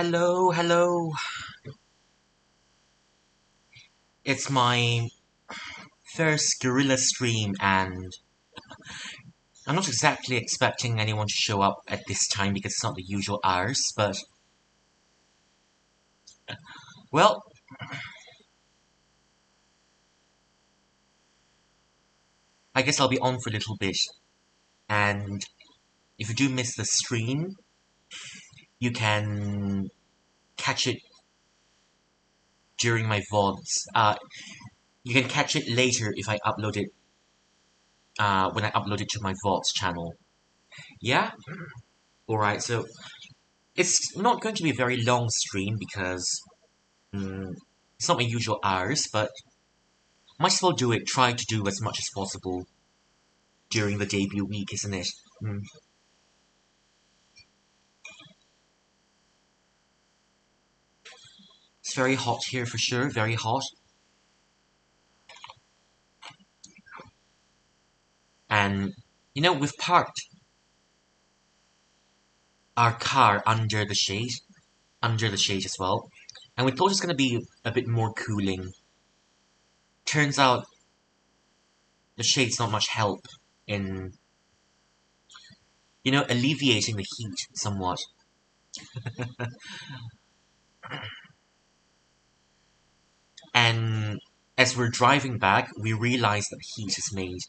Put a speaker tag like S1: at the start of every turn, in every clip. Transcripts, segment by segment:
S1: Hello, hello. It's my first guerrilla stream, and I'm not exactly expecting anyone to show up at this time because it's not the usual hours, but well, I guess I'll be on for a little bit. And if you do miss the stream, you can catch it during my VODs. You can catch it later if I upload it, when I upload it to my VODs channel. Yeah? Alright, so it's not going to be a very long stream because it's not my usual hours, but might as well do it, try to do as much as possible during the debut week, isn't it? It's very hot here for sure, very hot. And, you know, we've parked our car under the shade as well. And we thought it was going to be a bit more cooling. Turns out the shade's not much help in, you know, alleviating the heat somewhat. And as we're driving back, we realized that heat is made.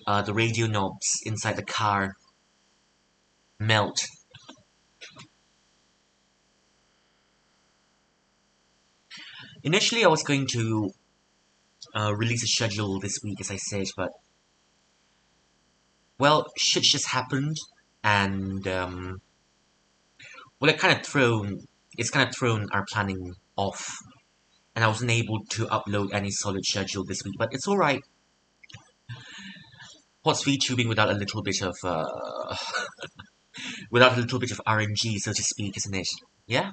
S1: The radio knobs inside the car melt. Initially, I was going to release a schedule this week, as I said, but well, shit just happened, and well, it's kind of thrown our planning off, and I wasn't able to upload any solid schedule this week. But it's all right. What's VTubing without a little bit of without a little bit of RNG, so to speak, isn't it? Yeah.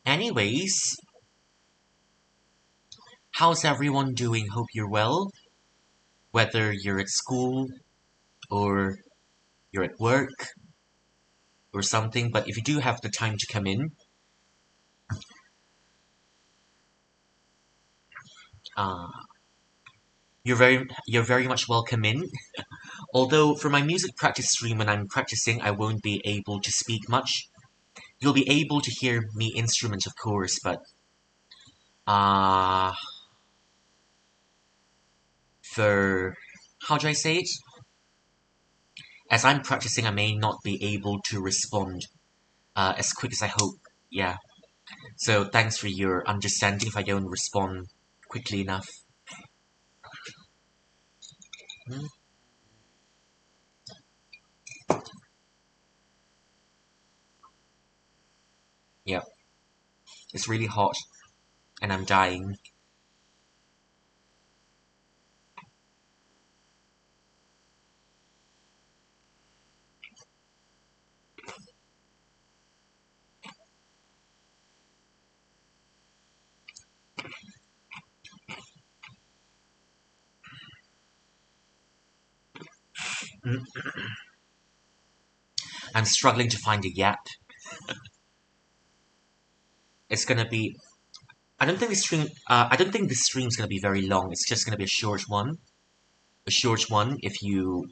S1: Anyways, how's everyone doing? Hope you're well. Whether you're at school or you're at work or something, but if you do have the time to come in, you're very much welcome in. Although for my music practice stream, when I'm practicing, I won't be able to speak much. You'll be able to hear me instrument, of course, but for how do I say it? As I'm practicing, I may not be able to respond as quick as I hope. Yeah. So thanks for your understanding if I don't respond quickly enough. Yeah. It's really hot, and I'm dying. I'm struggling to find a yap. It's gonna be. I don't think this stream's gonna be very long. It's just gonna be a short one. A short one. If you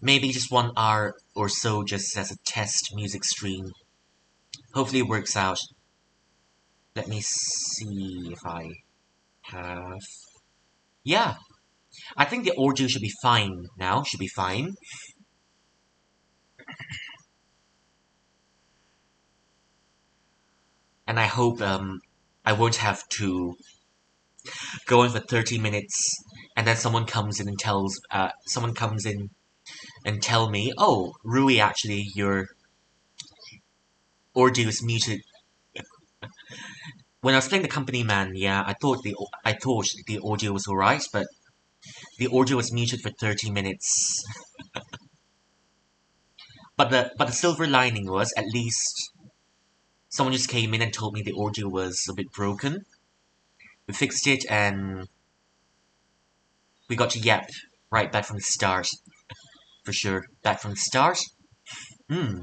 S1: maybe just 1 hour or so, just as a test music stream. Hopefully it works out. Let me see if I have. Yeah, I think the audio should be fine now. Should be fine. And I hope I won't have to go on for 30 minutes and then someone comes in and tell me, oh, Rui, actually your audio is muted. When I was playing the company man, yeah, I thought the audio was alright, but the audio was muted for 30 minutes. But the silver lining was, at least someone just came in and told me the audio was a bit broken. We fixed it and we got to yap right back from the start. for sure. Back from the start. Hmm.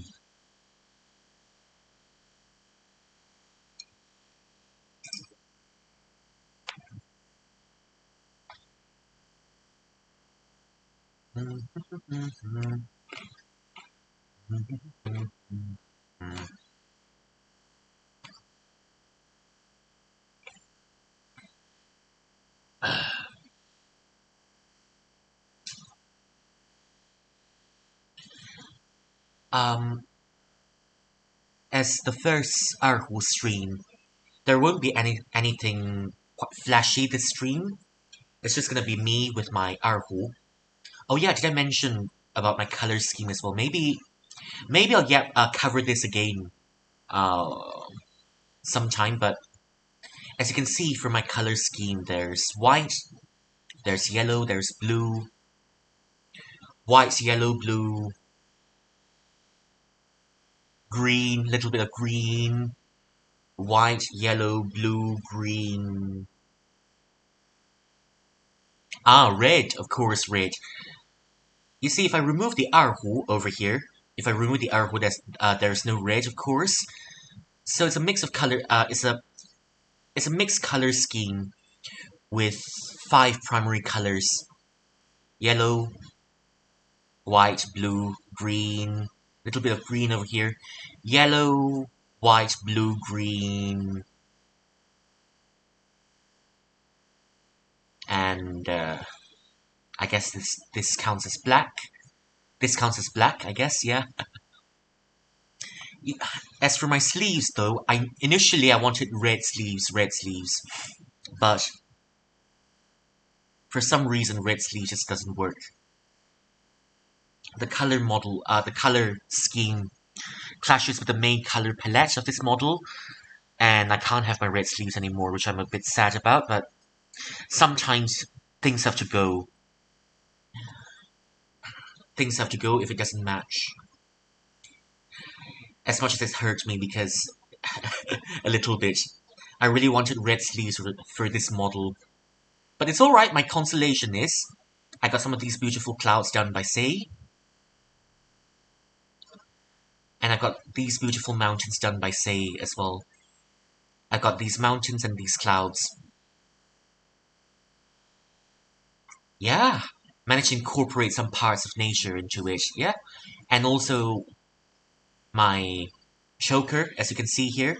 S1: As the first erhu stream, there won't be anything quite flashy this stream. It's just gonna be me with my erhu. Oh yeah, did I mention about my color scheme as well? Maybe I'll cover this again uh, sometime. But as you can see from my color scheme, there's white, there's yellow, there's blue, white, yellow, blue, green, little bit of green, white, yellow, blue, green. Ah, red, of course, red. You see, if I remove the erhu over here, if I remove the erhu, there's no red, of course. So it's a mix of color. It's a mixed color scheme with 5 primary colors: yellow, white, blue, green. Little bit of green over here. Yellow, white, blue, green, and I guess this counts as black. This counts as black, I guess. Yeah. As for my sleeves, though, initially I wanted red sleeves, but for some reason red sleeves just doesn't work. The color scheme clashes with the main color palette of this model, and I can't have my red sleeves anymore, which I'm a bit sad about. But sometimes things have to go. Things have to go if it doesn't match. As much as this hurt me, because a little bit, I really wanted red sleeves for this model. But it's alright, my consolation is I got some of these beautiful clouds done by Say. And I got these beautiful mountains done by Say as well. I got these mountains and these clouds. Yeah, managed to incorporate some parts of nature into it, yeah. And also my choker, as you can see here.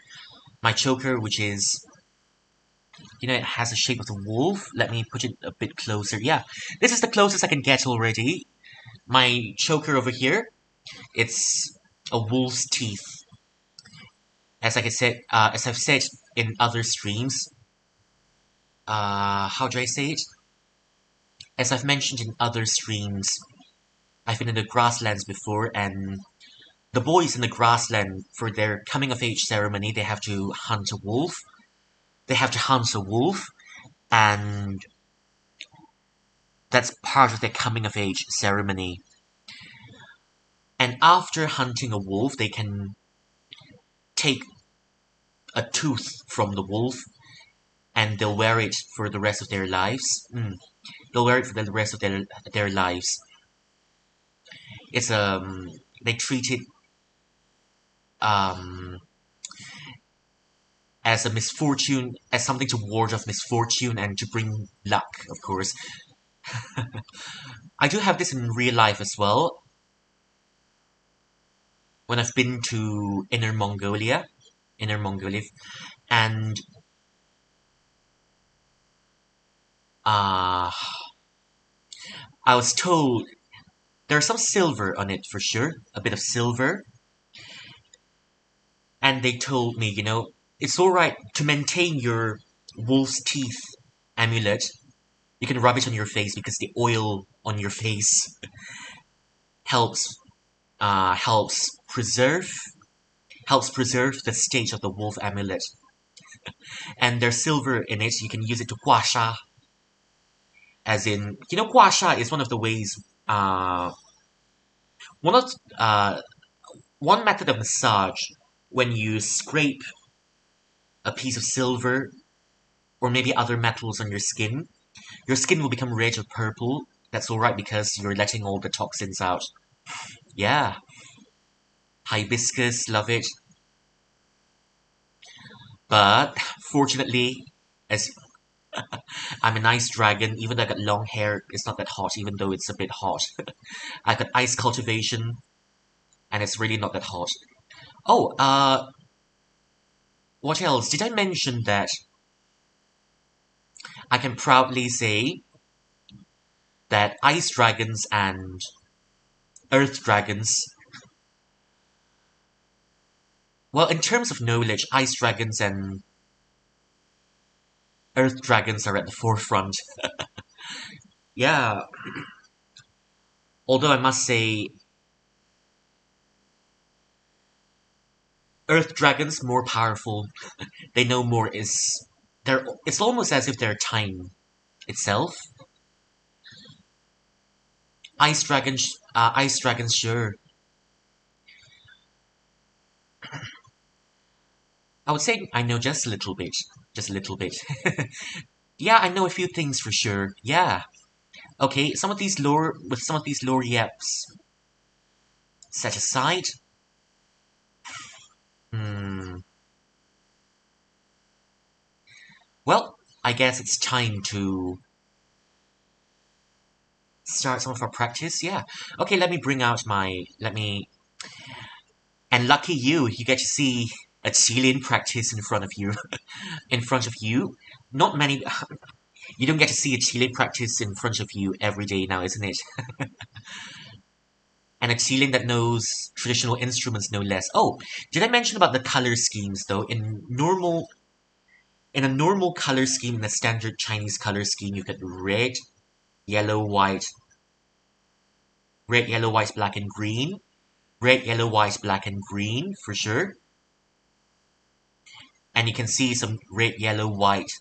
S1: My choker, which is, it has the shape of a wolf. Let me put it a bit closer. Yeah, this is the closest I can get already. My choker over here, it's a wolf's teeth. As I've said in other streams, how do I say it? As I've mentioned in other streams, I've been in the grasslands before, and the boys in the grassland, for their coming of age ceremony, they have to hunt a wolf. And that's part of their coming of age ceremony. And after hunting a wolf, they can take a tooth from the wolf, and they'll wear it for the rest of their lives. They'll wear it for the rest of their lives. It's they treat it as a misfortune, as something to ward off misfortune and to bring luck, of course. I do have this in real life as well. When I've been to Inner Mongolia, and I was told there's some silver on it for sure, a bit of silver. And they told me, it's alright to maintain your wolf's teeth amulet. You can rub it on your face because the oil on your face helps preserve the state of the wolf amulet. And there's silver in it. You can use it to guasha. As in, guasha is one of the ways. One method of massage when you scrape a piece of silver or maybe other metals on your skin will become red or purple. That's alright because you're letting all the toxins out. Yeah. Hibiscus, love it. But fortunately, as I'm an ice dragon, even though I got long hair, it's not that hot, even though it's a bit hot. I got ice cultivation, and it's really not that hot. Oh, what else? Did I mention that I can proudly say that ice dragons and earth dragons, well, in terms of knowledge, ice dragons and earth dragons are at the forefront. Yeah, although I must say, earth dragons more powerful. They know more. It's almost as if they're time itself. Ice dragons, sure. I would say I know just a little bit. Just a little bit. Yeah, I know a few things for sure. Yeah. Okay, some of these lore yaps set aside. Well, I guess it's time to start some of our practice. Yeah. Okay, let me. And lucky you, you get to see a Chilean practice in front of you. In front of you. Not many. You don't get to see a Chilean practice in front of you every day now, isn't it? And a Chilean that knows traditional instruments no less. Oh, did I mention about the color schemes though? In a normal color scheme, in a standard Chinese color scheme, you get red, yellow, white, black, and green. Red, yellow, white, black, and green, for sure. And you can see some red, yellow, white,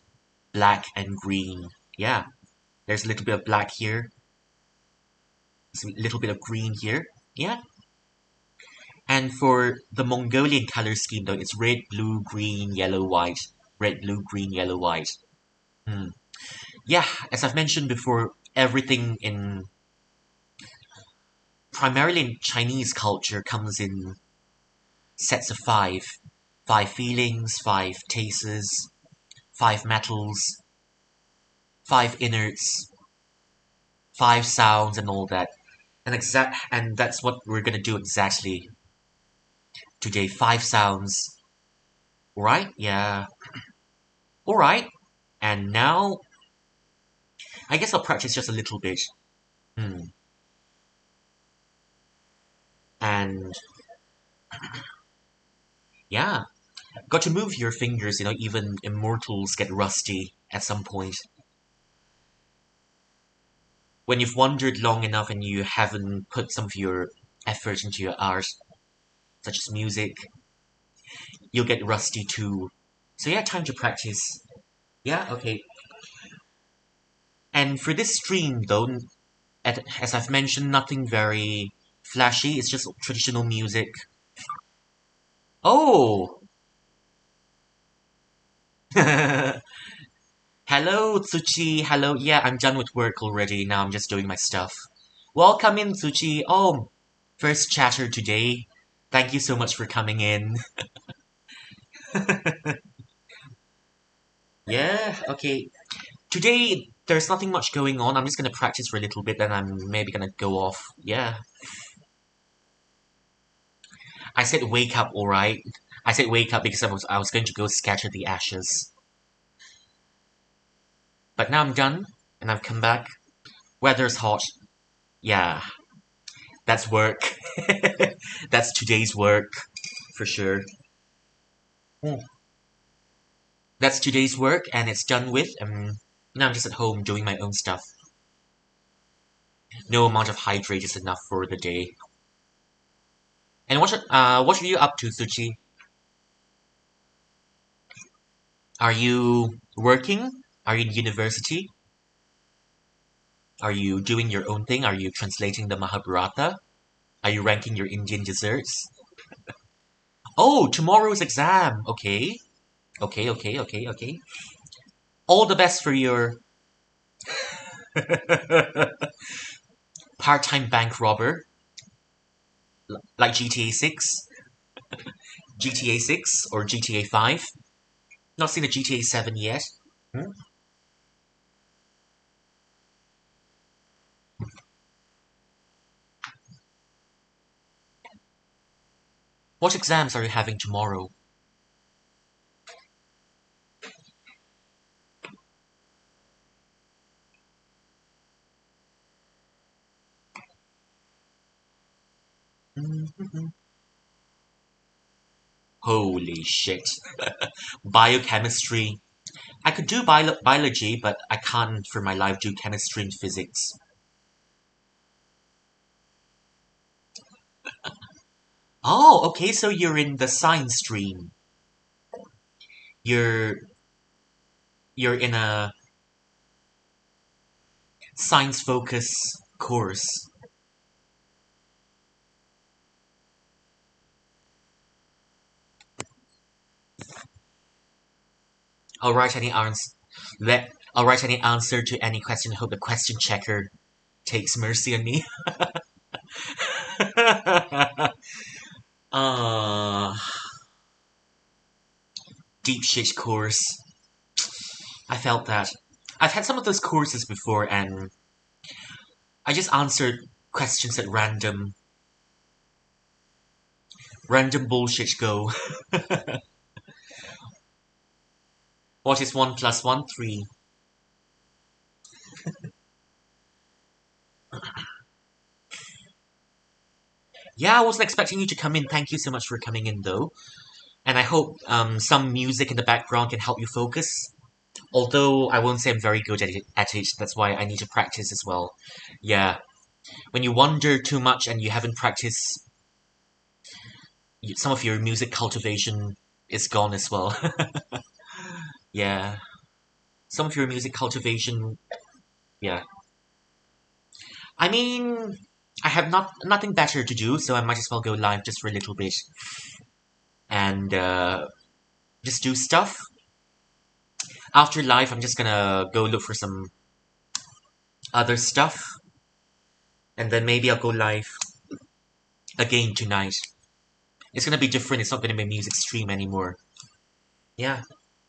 S1: black, and green. Yeah, there's a little bit of black here. Some little bit of green here. Yeah. And for the Mongolian color scheme, though, it's red, blue, green, yellow, white. Red, blue, green, yellow, white. Yeah, as I've mentioned before, everything in primarily in Chinese culture comes in sets of five. Five feelings, five tastes, five metals, five innards, five sounds, and all that. And that's what we're gonna do exactly today. Five sounds. Alright? Yeah. Alright. And now I guess I'll practice just a little bit. And yeah. Got to move your fingers, even immortals get rusty at some point. When you've wandered long enough and you haven't put some of your effort into your art, such as music, you'll get rusty too. So yeah, time to practice. Yeah, okay. And for this stream, though, as I've mentioned, nothing very flashy. It's just traditional music. Oh! Hello, Tsuchi. Hello. Yeah, I'm done with work already. Now I'm just doing my stuff. Welcome in, Tsuchi. Oh, first chatter today. Thank you so much for coming in. Yeah, okay. Today, there's nothing much going on. I'm just going to practice for a little bit, then I'm maybe going to go off. Yeah. I said wake up, alright? I said wake up because I was going to go scatter the ashes. But now I'm done, and I've come back. Weather's hot. Yeah. That's work. That's today's work, for sure. That's today's work, and it's done with, and now I'm just at home doing my own stuff. No amount of hydrate is enough for the day. And what are you up to, Tsuchi? Are you working? Are you in university? Are you doing your own thing? Are you translating the Mahabharata? Are you ranking your Indian desserts? Oh, tomorrow's exam. Okay. Okay. All the best for your... Part-time bank robber, like GTA 6, GTA 6 or GTA 5. Not seen the GTA 7 yet. Hmm? What exams are you having tomorrow? Holy shit. Biochemistry. I could do biology, but I can't for my life do chemistry and physics. Oh, okay, so you're in the science stream. You're in a science focus course. I'll write any answer. I'll write any answer to any question. Hope the question checker takes mercy on me. uh, Deep shit course. I felt that. I've had some of those courses before, and I just answered questions at random bullshit go. What is 1 plus 1? 3. Yeah, I wasn't expecting you to come in. Thank you so much for coming in, though. And I hope some music in the background can help you focus. Although I won't say I'm very good at it. That's why I need to practice as well. Yeah. When you wonder too much and you haven't practiced, some of your music cultivation is gone as well. Yeah. Some of your music cultivation, yeah. I mean, I have nothing better to do, so I might as well go live just for a little bit. And just do stuff. After live, I'm just gonna go look for some other stuff. And then maybe I'll go live again tonight. It's gonna be different. It's not gonna be a music stream anymore. Yeah.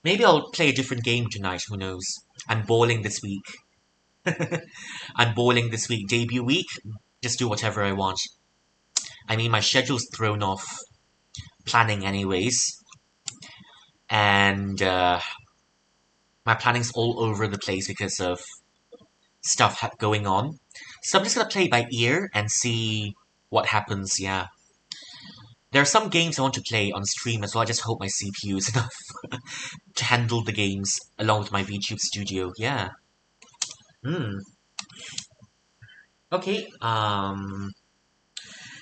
S1: Maybe I'll play a different game tonight. Who knows? I'm bowling this week. I'm bowling this week. Debut week. Just do whatever I want. I mean, my schedule's thrown off planning anyways. And my planning's all over the place because of stuff going on. So I'm just gonna play by ear and see what happens, yeah. There are some games I want to play on stream as well. I just hope my CPU is enough to handle the games along with my VTube studio, yeah. Okay,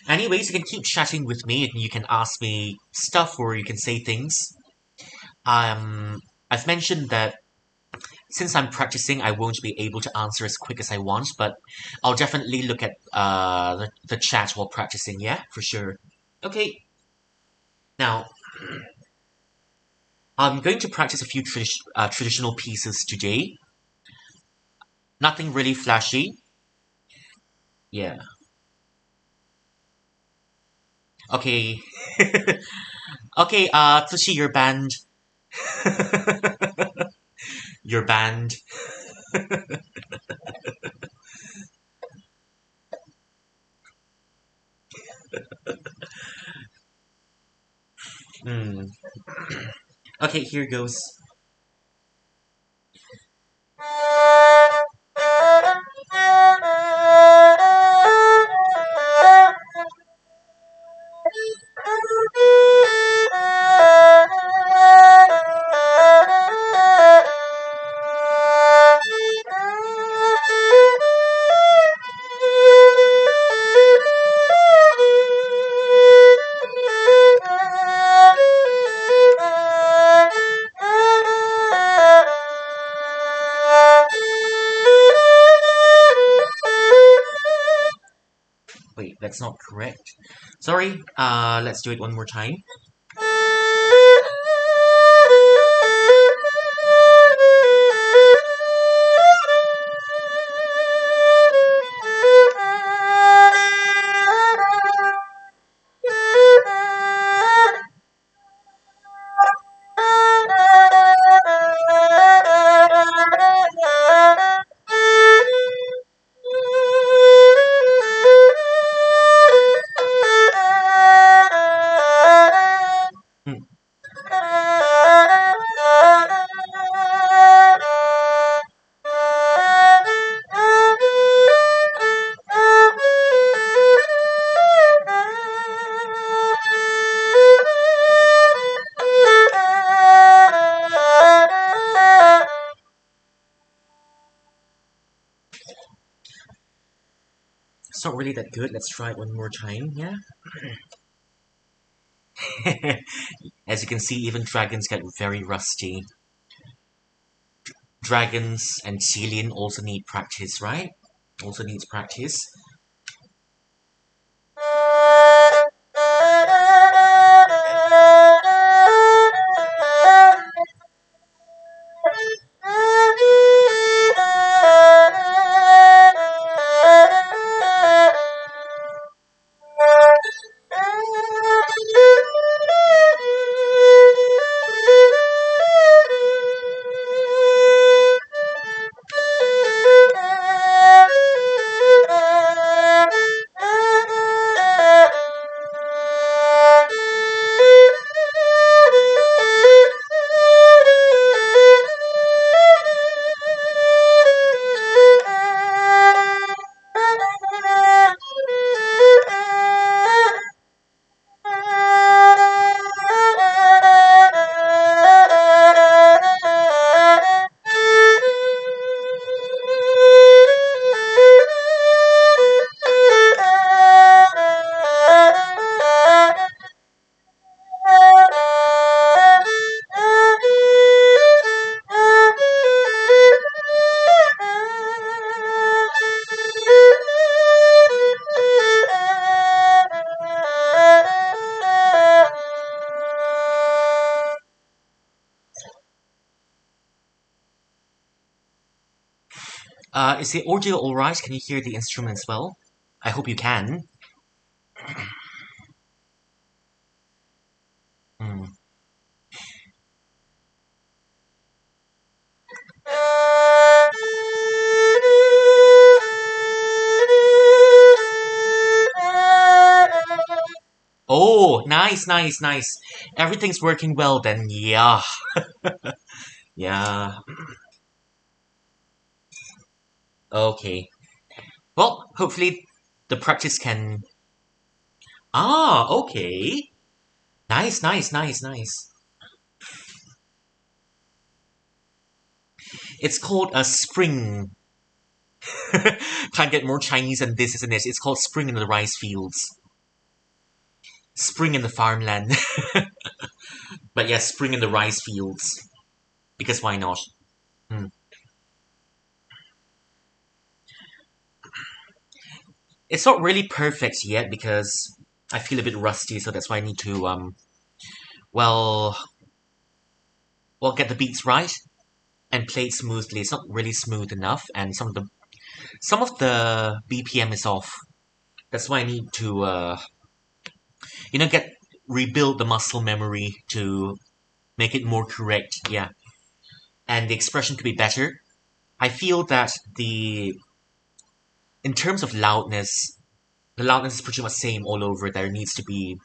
S1: anyways, you can keep chatting with me and you can ask me stuff or you can say things. I've mentioned that since I'm practicing, I won't be able to answer as quick as I want, but I'll definitely look at the chat while practicing, yeah, for sure. Okay. Now, I'm going to practice a few traditional pieces today. Nothing really flashy. Yeah. Okay. Okay, Tsushi, your band. Your band. Okay, here goes. Wait, that's not correct. Sorry, let's do it one more time. It's not really that good. Let's try it one more time, yeah? As you can see, even dragons get very rusty. Dragons and Celine also need practice, right? Also needs practice. Is the audio alright? Can you hear the instruments well? I hope you can. Mm. Oh, nice, nice, nice. Everything's working well then, yeah. Yeah. Okay. Well, hopefully the practice can... Ah, okay. Nice, nice, nice, nice. It's called a spring. Can't get more Chinese than this, isn't it? It's called spring in the rice fields. Spring in the farmland. But yeah, spring in the rice fields. Because why not? Hmm. It's not really perfect yet because I feel a bit rusty, so that's why I need to well get the beats right and play it smoothly. It's not really smooth enough, and some of the BPM is off. That's why I need to rebuild the muscle memory to make it more correct. Yeah, and the expression could be better. I feel that in terms of loudness, the loudness is pretty much same all over. There needs to be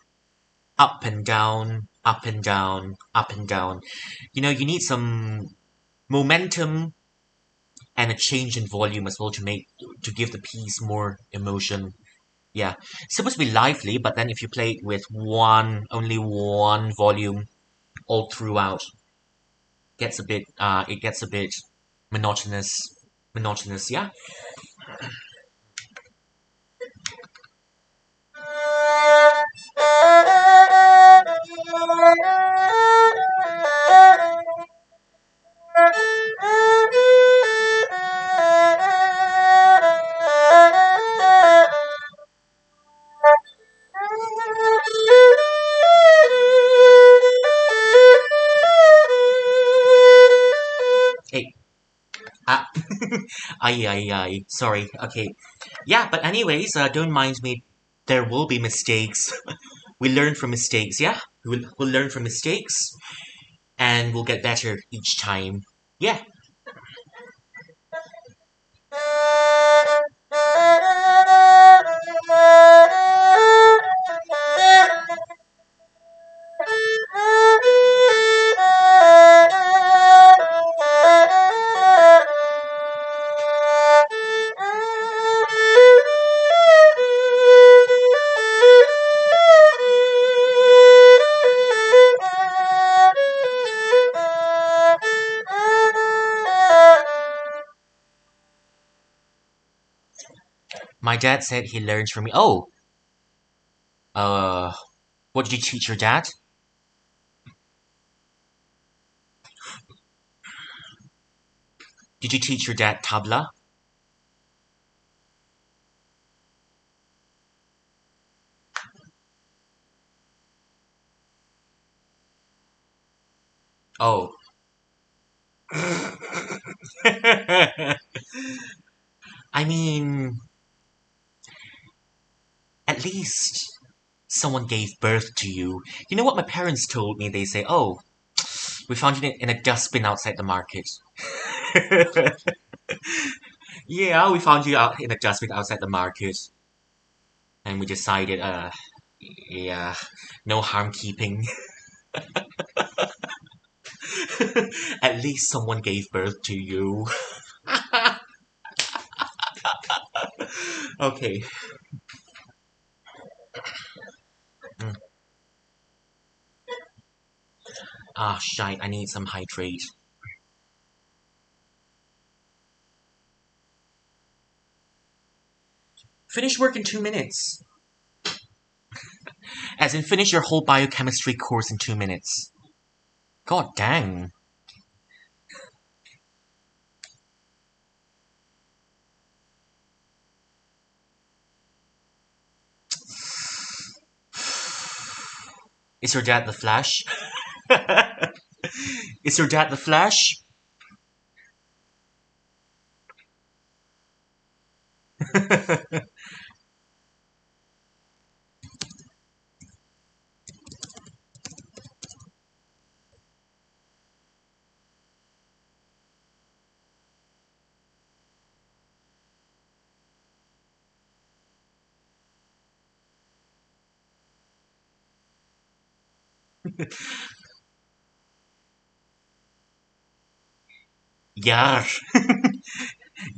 S1: up and down, up and down, up and down. You need some momentum and a change in volume as well to give the piece more emotion. Yeah, it's supposed to be lively, but then if you play it with only one volume all throughout, it gets a bit monotonous. Monotonous, yeah. Hey, ah, ay, sorry. Okay, yeah, but anyways, don't mind me. There will be mistakes. We learn from mistakes, yeah? We'll learn from mistakes, and we'll get better each time. Yeah. My dad said he learns from me. Oh, what did you teach your dad? Did you teach your dad tabla? Oh. I mean, at least someone gave birth to you. You know what my parents told me? They say, oh, we found you in a dustbin outside the market. Yeah, we found you out in a dustbin outside the market. And we decided, yeah, no harm keeping. At least someone gave birth to you. Okay. Mm. Ah, shite, I need some hydrate. Finish work in 2 minutes. As in, finish your whole biochemistry course in 2 minutes. God dang. Is your dad the Flash? Is your dad the Flash? यार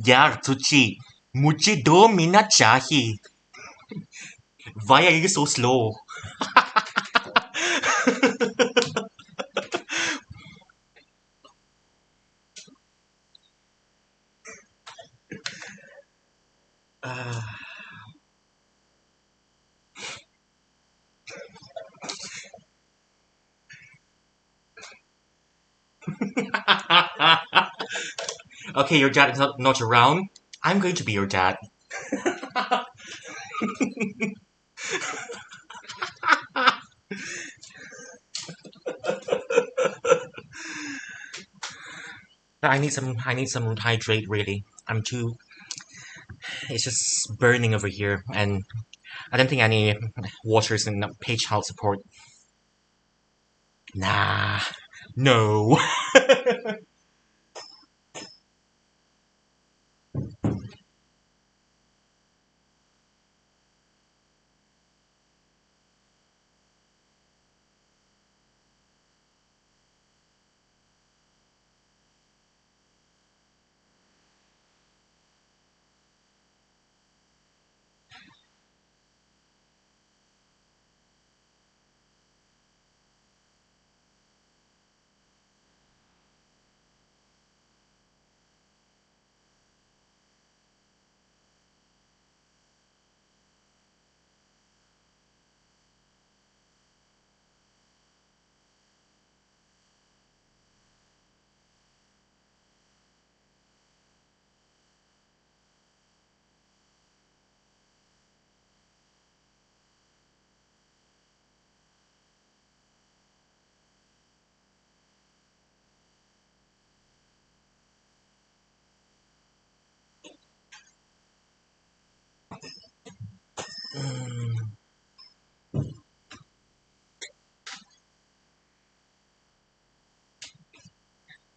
S1: यार तुची मुझे 2 minute चाहिए. Why are you so slow? Okay, your dad is not around. I'm going to be your dad. I need some hydrate really. I'm too it's just burning over here and I don't think any water's in page child support. Nah. No.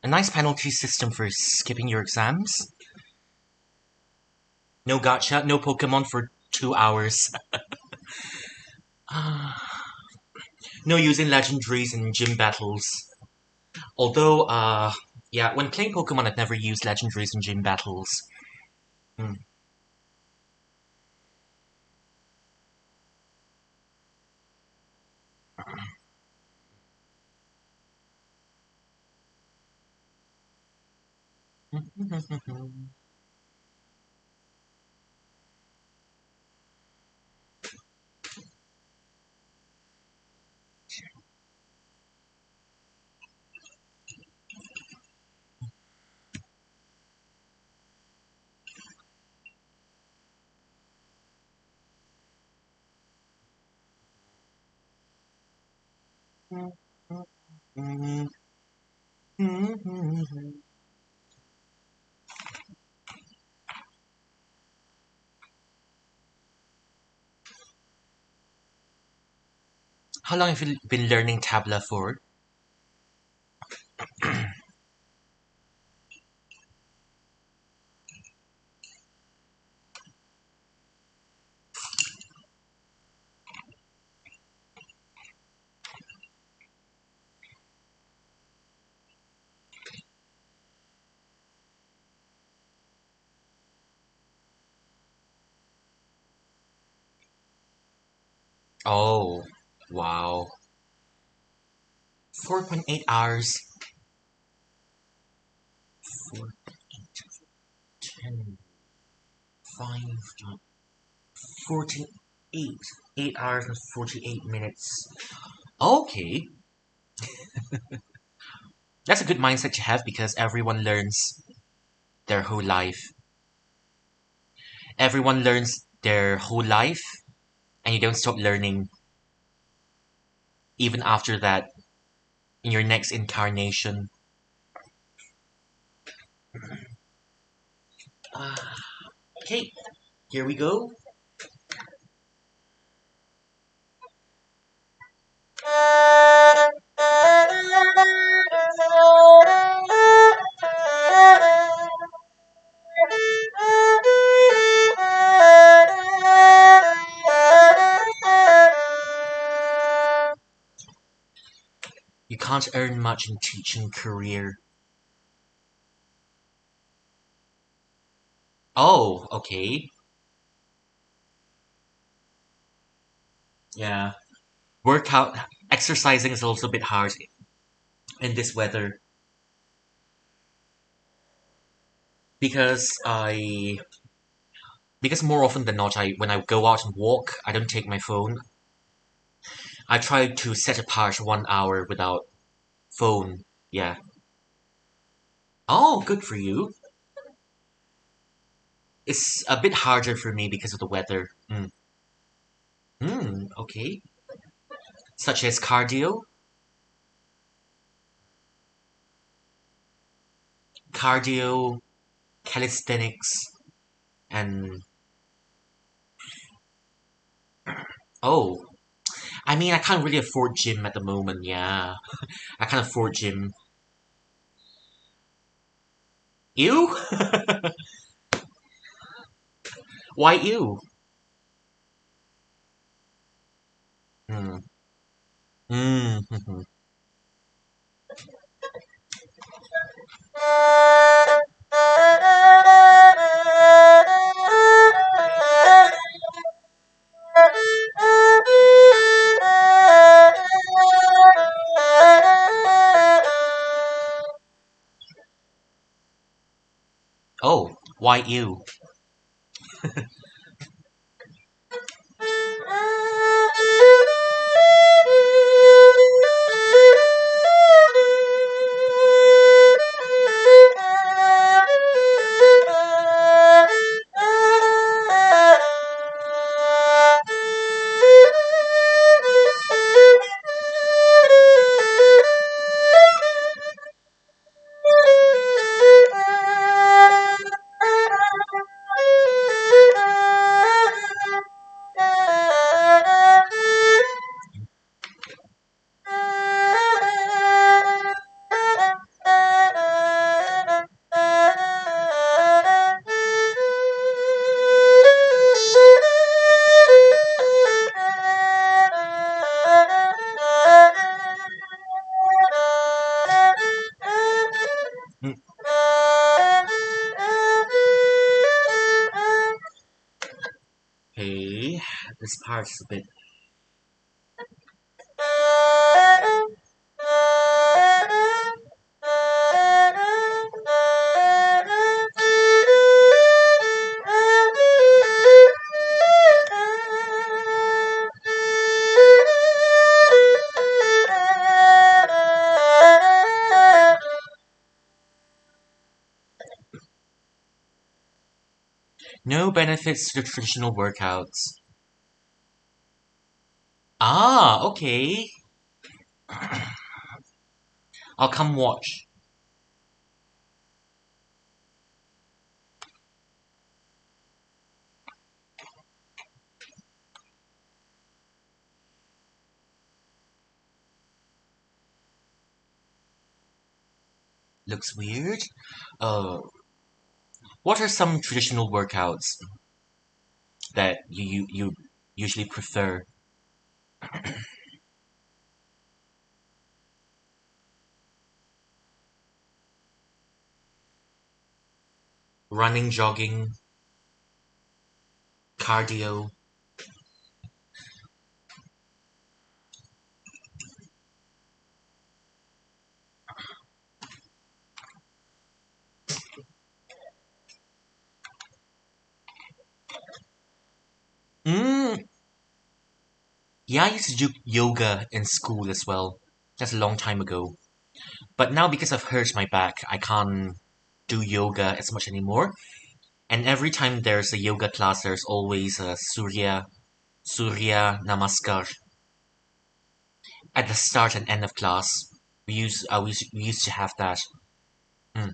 S1: A nice penalty system for skipping your exams. No gacha, no Pokemon for 2 hours. No using legendaries in gym battles. Although, yeah, when playing Pokemon, I've never used legendaries in gym battles. Mm. How long have you been learning tabla for? Oh, wow. 4.8 hours. 4, 10, 5, 48. 8 hours and 48 minutes. Okay. That's a good mindset to have because everyone learns their whole life. Everyone learns their whole life, and you don't stop learning even after that in your next incarnation. Okay, here we go. You can't earn much in teaching career. Oh, okay. Yeah. Workout, exercising is also a bit hard in this weather because because more often than not, when I go out and walk, I don't take my phone. I try to set apart 1 hour without phone. Yeah. Oh, good for you. It's a bit harder for me because of the weather. Okay. Such as cardio, calisthenics, and oh, I mean, I can't really afford gym at the moment. Yeah, I can't afford gym. You? Why you? Hmm. Mm. Oh, why you? Mm. Hey, this part's a bit. No benefits to the traditional workouts. Ah, okay. I'll come watch. Looks weird. What are some traditional workouts that you usually prefer? Running, jogging, cardio. Mm, yeah, I used to do yoga in school as well. That's a long time ago. But now because I've hurt my back, I can't do yoga as much anymore. And every time there's a yoga class, there's always a Surya Namaskar at the start and end of class. We used to have that. Mm.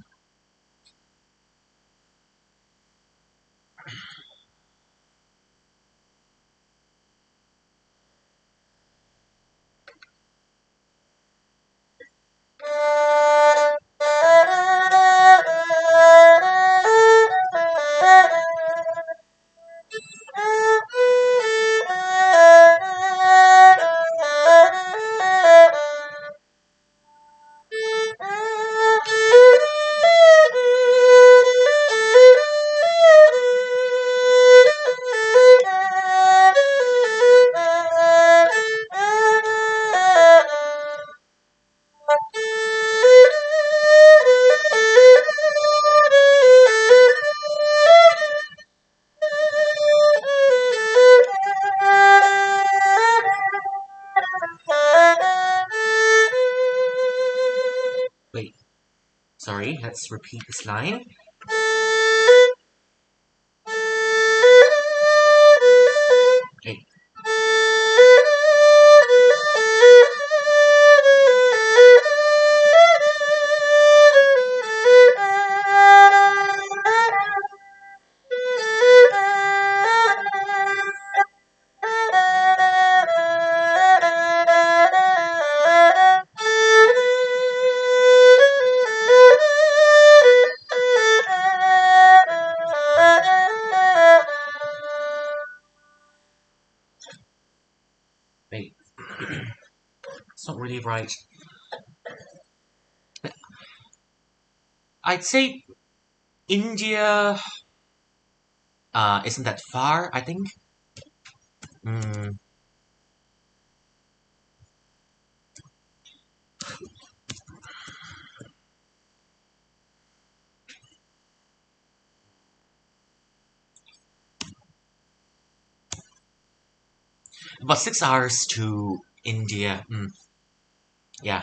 S1: Wait, sorry, let's repeat this line. Okay. Wait, it's not really right. I'd say India isn't that far, I think. Mm, about 6 hours to India. Yeah.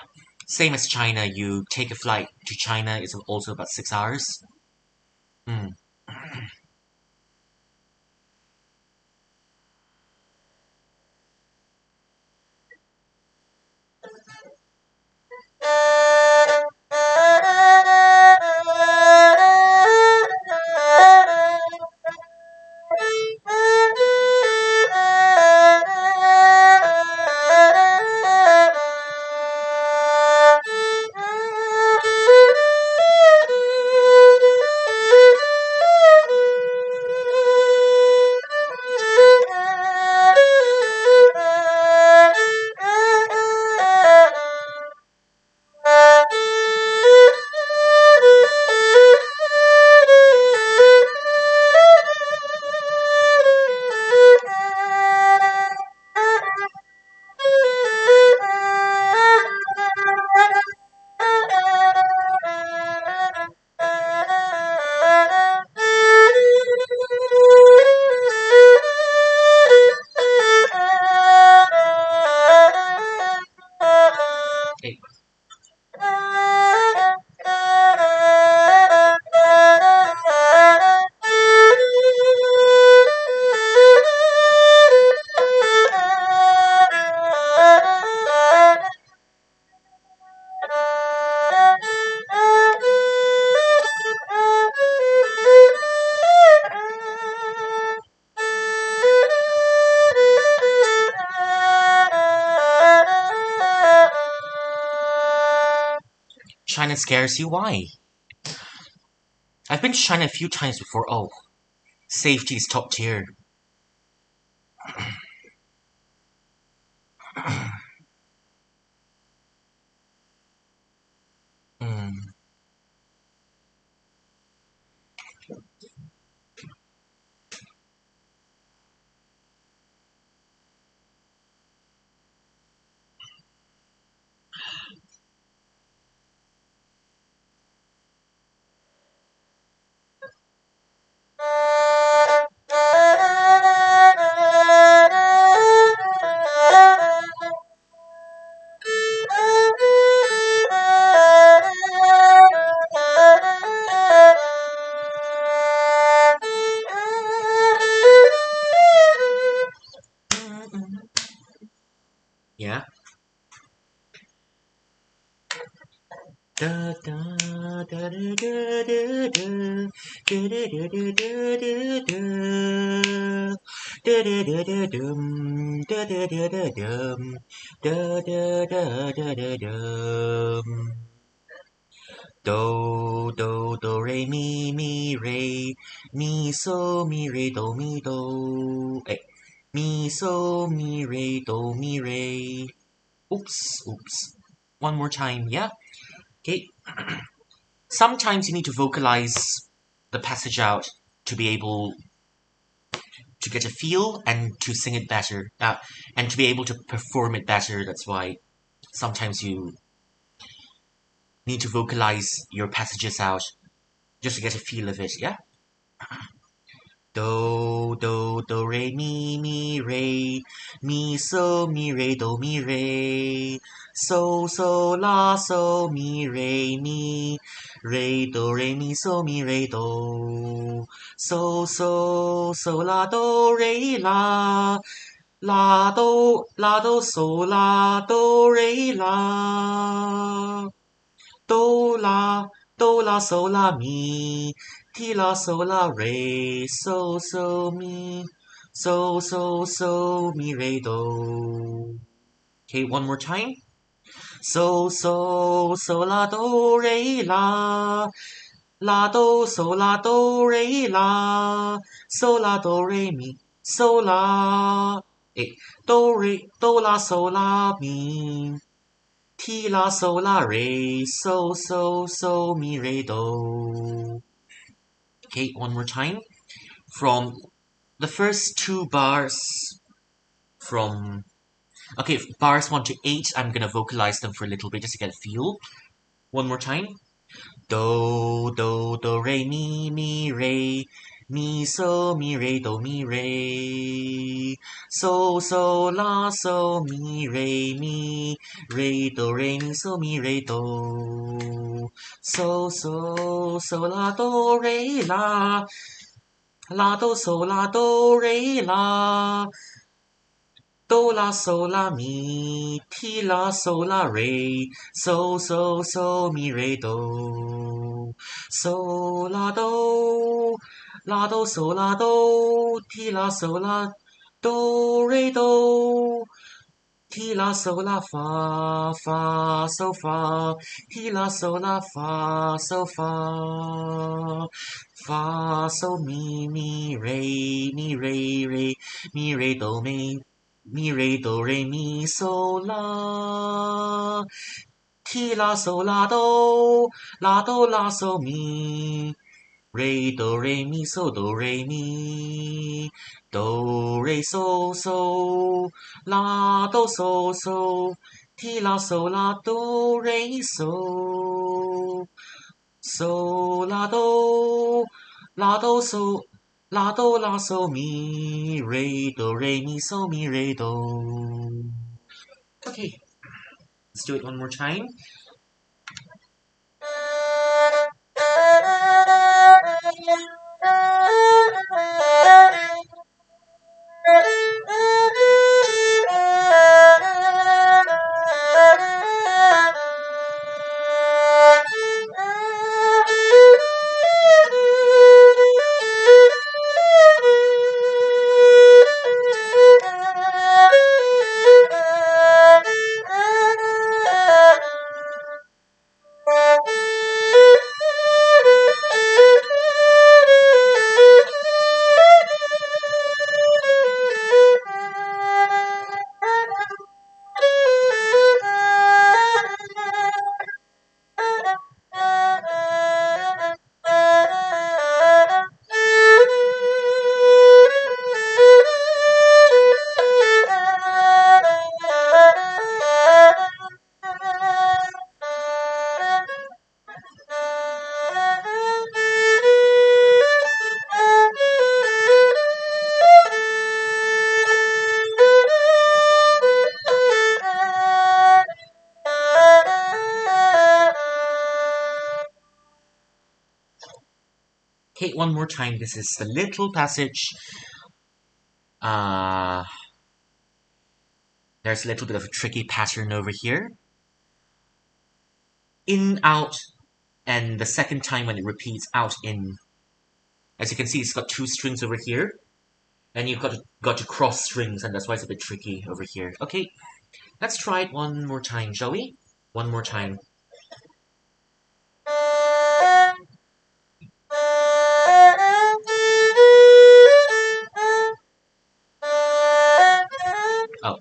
S1: Same as China, you take a flight to China, it's also about 6 hours. Mm. China scares you? Why? I've been to China a few times before. Oh, safety is top tier. Mm. Yeah. Da da da da da da da da da da do do do re mi mi re mi so mi re do mi do mi so mi re do mi re. Oops. One more time, yeah? Okay. Sometimes you need to vocalize the passage out to be able to get a feel and to sing it better, and to be able to perform it better. That's why sometimes you need to vocalize your passages out just to get a feel of it, yeah? Do, do, do, re, mi, so, mi, re, do, mi, re, so, la, so, mi, re, do, re, mi, so, mi, re, do, so, la, do, re, la, do, so, la, do, re, la, do, la, so, la, mi, ti, la, so, la, re, so, mi, so, mi, re, do. Okay, one more time. So, la, do, re, la, do, so, la, do, re, la, so, la, do, re, mi, so, la, do, la, so, la, mi, ti, la, so, la, re, so, mi, re, do. Okay, one more time. From the first two bars from... Okay, bars 1 to 8, I'm gonna vocalize them for a little bit just to get a feel. One more time. Do, re, mi, re, mi, re, do, mi, re, so, la, so, mi, re, do, re, mi, so, mi, re, do, so, la, do, re, la, do, so, la, do, re, do, la, so, la, mi, ti, la, so, la, re, so, mi, re, do, so, la, do, so, la, do, ti, la, so, la, do, re, do, ti, la, so, la, fa, so, fa, ti, la, so, la, fa, so, fa, so, mi, re, mi, re, do, mi, re, do, re, mi, so, la, ti, la, so, la, do, la, so, mi, re, do, re, mi, so, do, re, mi, do, re, so, la, do, so, ti, la, so, la, do, re, so, la, do, so, la, so, mi, re, mi, so, mi, re, do. Okay, let's do it one more time. Okay, one more time. This is the little passage. There's a little bit of a tricky pattern over here. In, out, and the second time when it repeats, out, in. As you can see, it's got two strings over here. And you've got to cross strings, and that's why it's a bit tricky over here. Okay, let's try it one more time, shall we? One more time. Oh.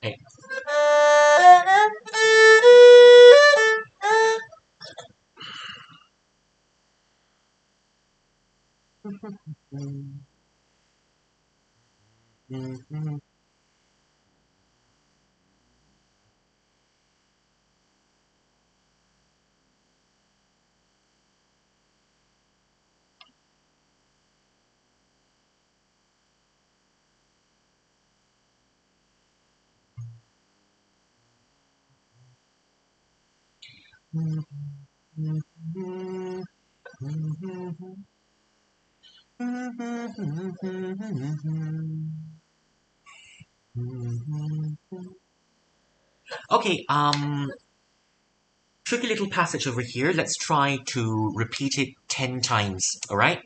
S1: Hey. Okay, tricky little passage over here. Let's try to repeat it 10 times, alright?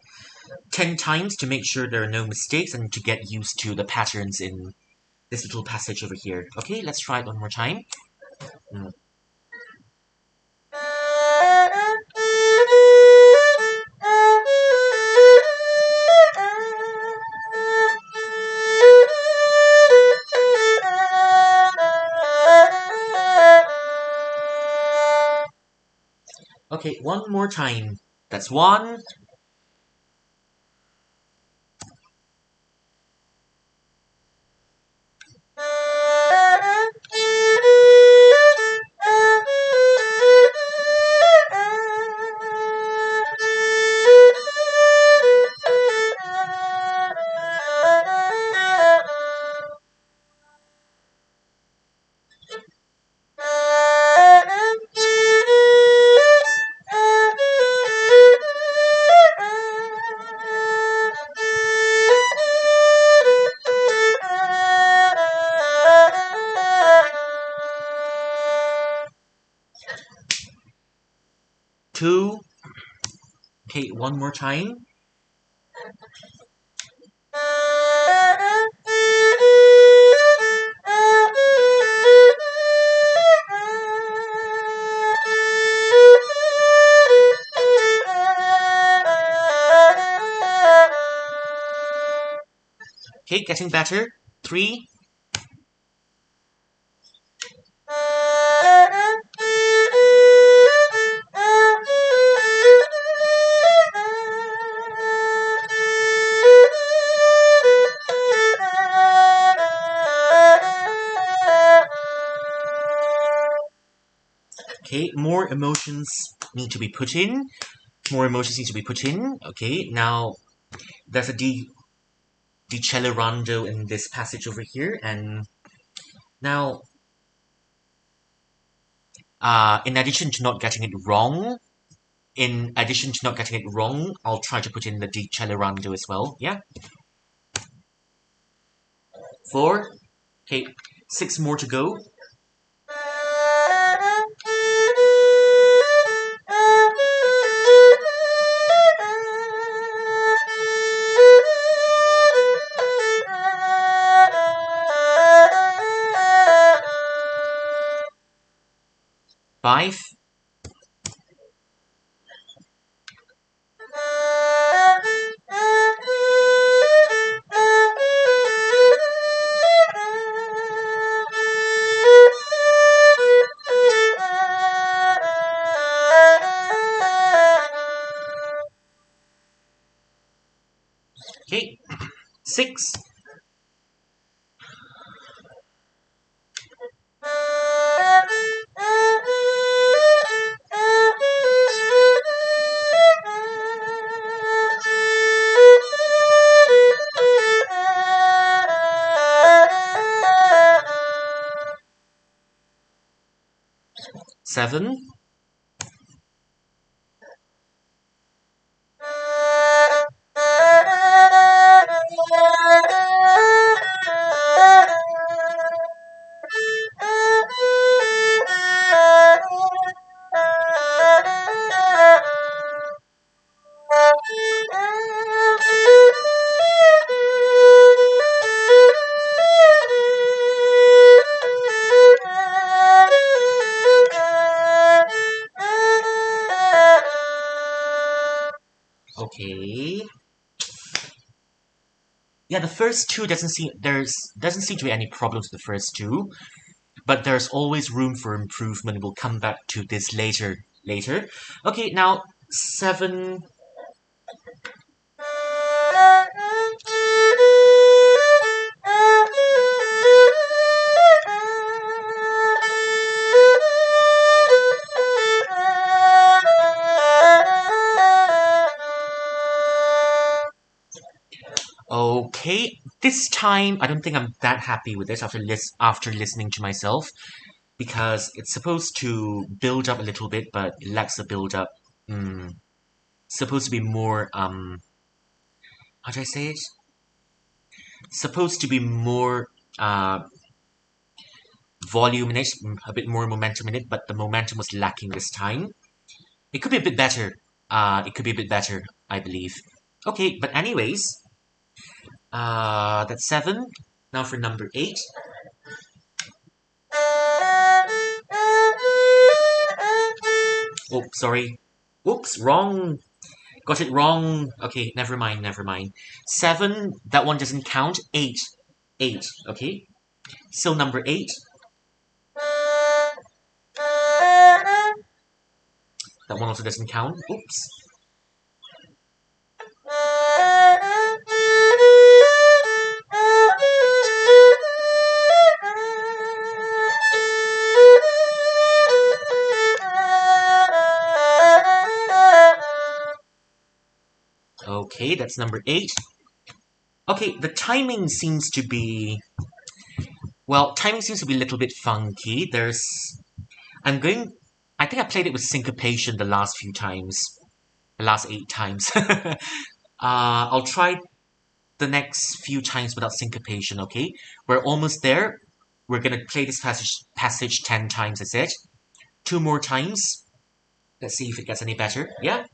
S1: 10 times to make sure there are no mistakes and to get used to the patterns in this little passage over here. Okay, let's try it one more time. Okay, one more time. That's one. Two. Okay, one more time. Okay, getting better. Three. Okay, more emotions need to be put in. More emotions need to be put in. Okay, now there's a Dicellerando in this passage over here, and now in addition to not getting it wrong, I'll try to put in the Dicellerando as well. Yeah. 4. Okay, 6 more to go. Five. Okay, 6. 7. Okay. Yeah, the first two doesn't seem to be any problems with the first two, but there's always room for improvement. We'll come back to this later. Okay, now 7. Okay, this time I don't think I'm that happy with this after listening to myself, because it's supposed to build up a little bit, but it lacks the build up. Supposed to be more how do I say it? Supposed to be more volume in it, a bit more momentum in it, but the momentum was lacking this time. It could be a bit better. I believe. Okay, but anyways, that's 7. Now for number 8. Oh, sorry. Oops, wrong. Got it wrong. Okay, never mind. 7, that one doesn't count. 8. Okay. So number 8. That one also doesn't count. Oops. Okay, that's number 8. Okay, the timing seems to be... Well, timing seems to be a little bit funky. I think I played it with syncopation the last few times. The last 8 times. I'll try the next few times without syncopation, okay? We're almost there. We're gonna play this passage 10 times, I said. 2 more times. Let's see if it gets any better. Yeah?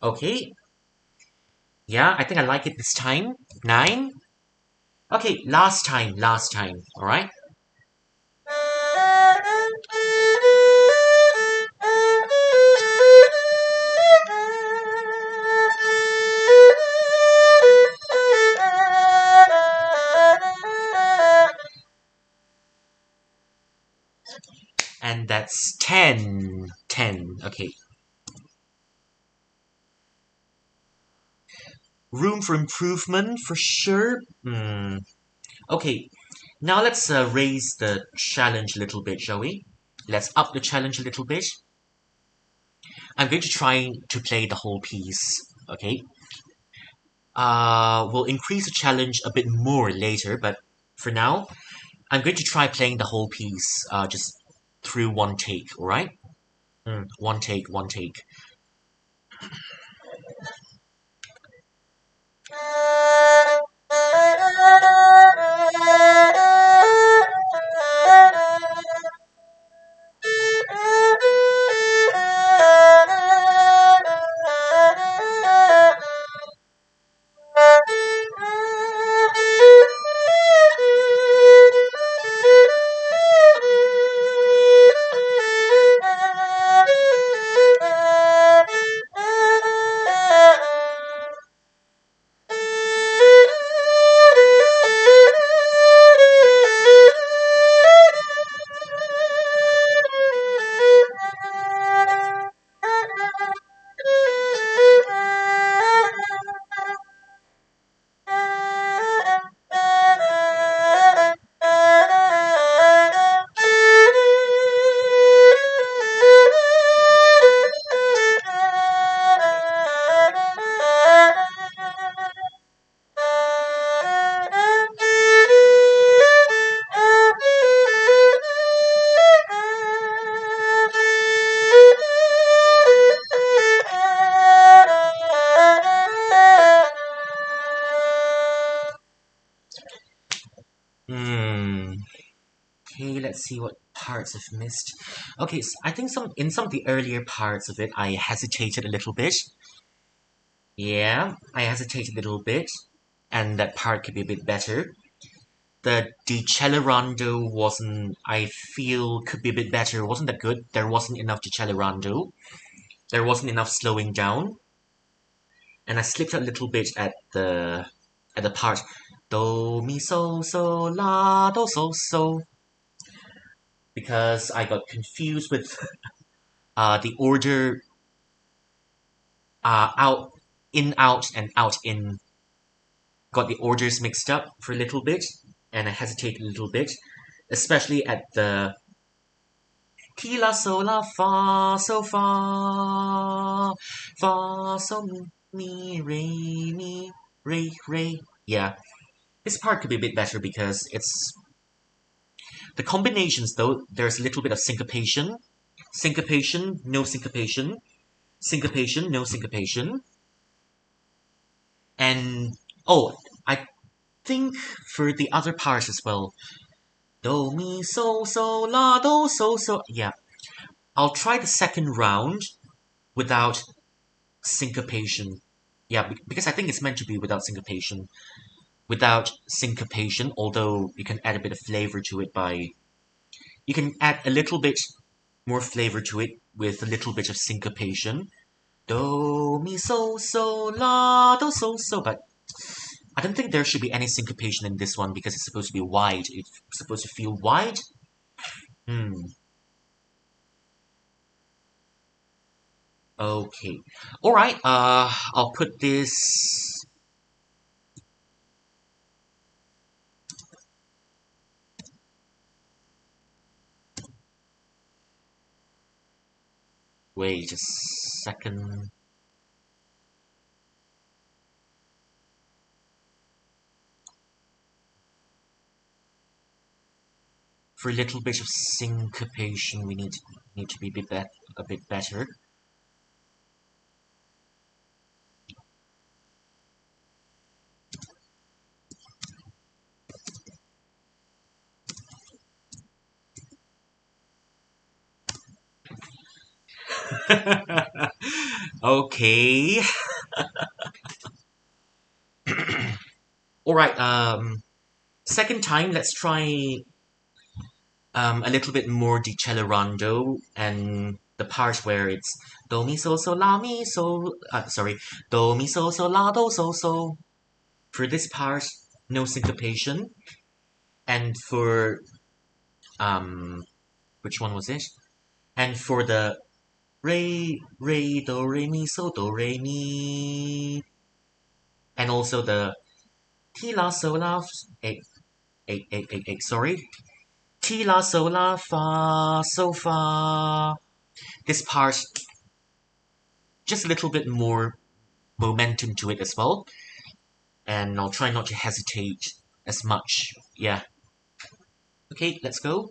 S1: Okay. Yeah, I think I like it this time. 9. Okay, last time, alright? And that's 10. Okay. Room for improvement, for sure. Okay, now let's raise the challenge a little bit, shall we? Let's up the challenge a little bit. I'm going to try to play the whole piece, okay? We'll increase the challenge a bit more later, but for now, I'm going to try playing the whole piece just through one take, alright? One take. let's see what parts I've missed. Okay, so I think in some of the earlier parts of it, I hesitated a little bit. Yeah, I hesitated a little bit, and that part could be a bit better. The Dicelerando wasn't, I feel, could be a bit better. It wasn't that good. There wasn't enough Dicelerando. There wasn't enough slowing down. And I slipped a little bit at the part do mi so so la do so so, because I got confused with the order out in out and out in. Got the orders mixed up for a little bit, and I hesitated a little bit, especially at the ti la so la fa so fa fa so mi re. Yeah, this part could be a bit better because it's the combinations, though. There's a little bit of syncopation, syncopation, no syncopation, syncopation, no syncopation, and oh, I think for the other parts as well. Do mi so so la do so so. Yeah, I'll try the second round without syncopation. Yeah, because I think it's meant to be without syncopation. Without syncopation, although you can add a bit of flavor to it by... You can add a little bit more flavor to it with a little bit of syncopation. Do, mi, so, so, la, do, so, so. But I don't think there should be any syncopation in this one because it's supposed to be wide. It's supposed to feel wide. Okay. Alright, I'll put this... Wait a second. For a little bit of syncopation, we need to be a bit better. Okay. Alright, second time, let's try a little bit more Dicelerando and the part where it's do mi so so la mi so do mi so so la do so so. For this part, no syncopation. And for which one was it? And for the re do re mi so do re mi, and also the ti la so la sorry, ti la so la fa so fa. This part, just a little bit more momentum to it as well, and I'll try not to hesitate as much. Yeah. Okay, let's go.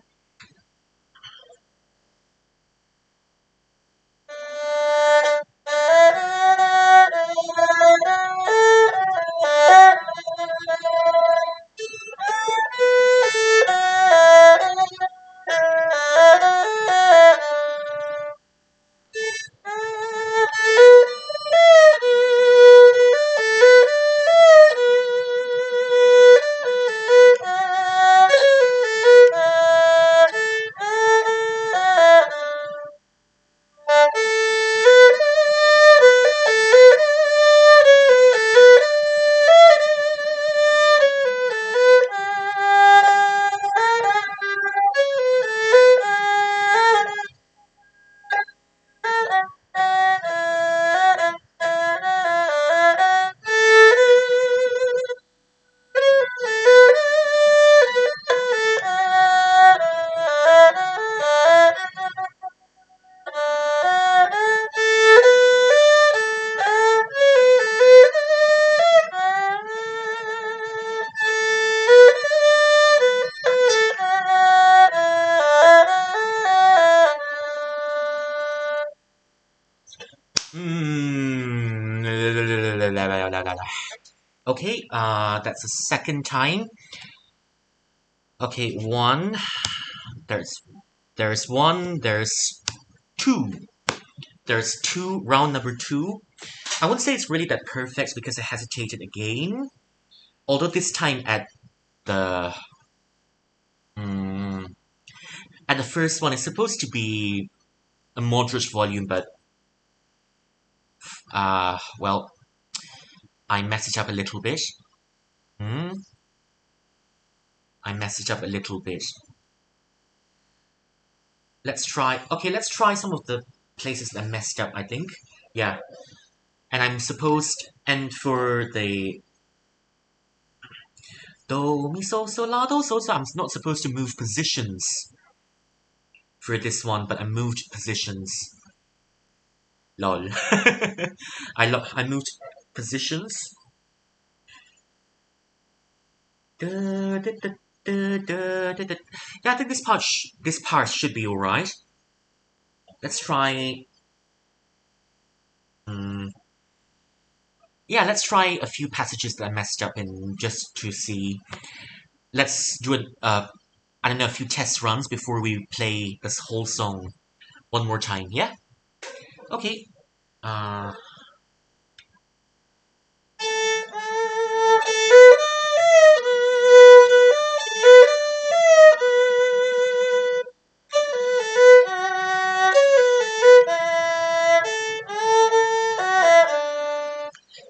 S1: Okay, that's the second time. Okay, 1, There's one, there's two. There's two, round number two. I wouldn't say it's really that perfect because I hesitated again. Although this time at the first one, it's supposed to be a moderate volume, but well, I messed it up a little bit. I messed it up a little bit. Let's try. Okay, let's try some of the places that I messed up. I think, yeah. And I'm supposed, and for the do mi so so la do so so, I'm not supposed to move positions for this one, but I moved positions. Lol. I moved positions. Yeah, I think this part should be alright. Let's try. Yeah, let's try a few passages that I messed up in just to see. Let's do I don't know, a few test runs before we play this whole song one more time. Yeah. Okay.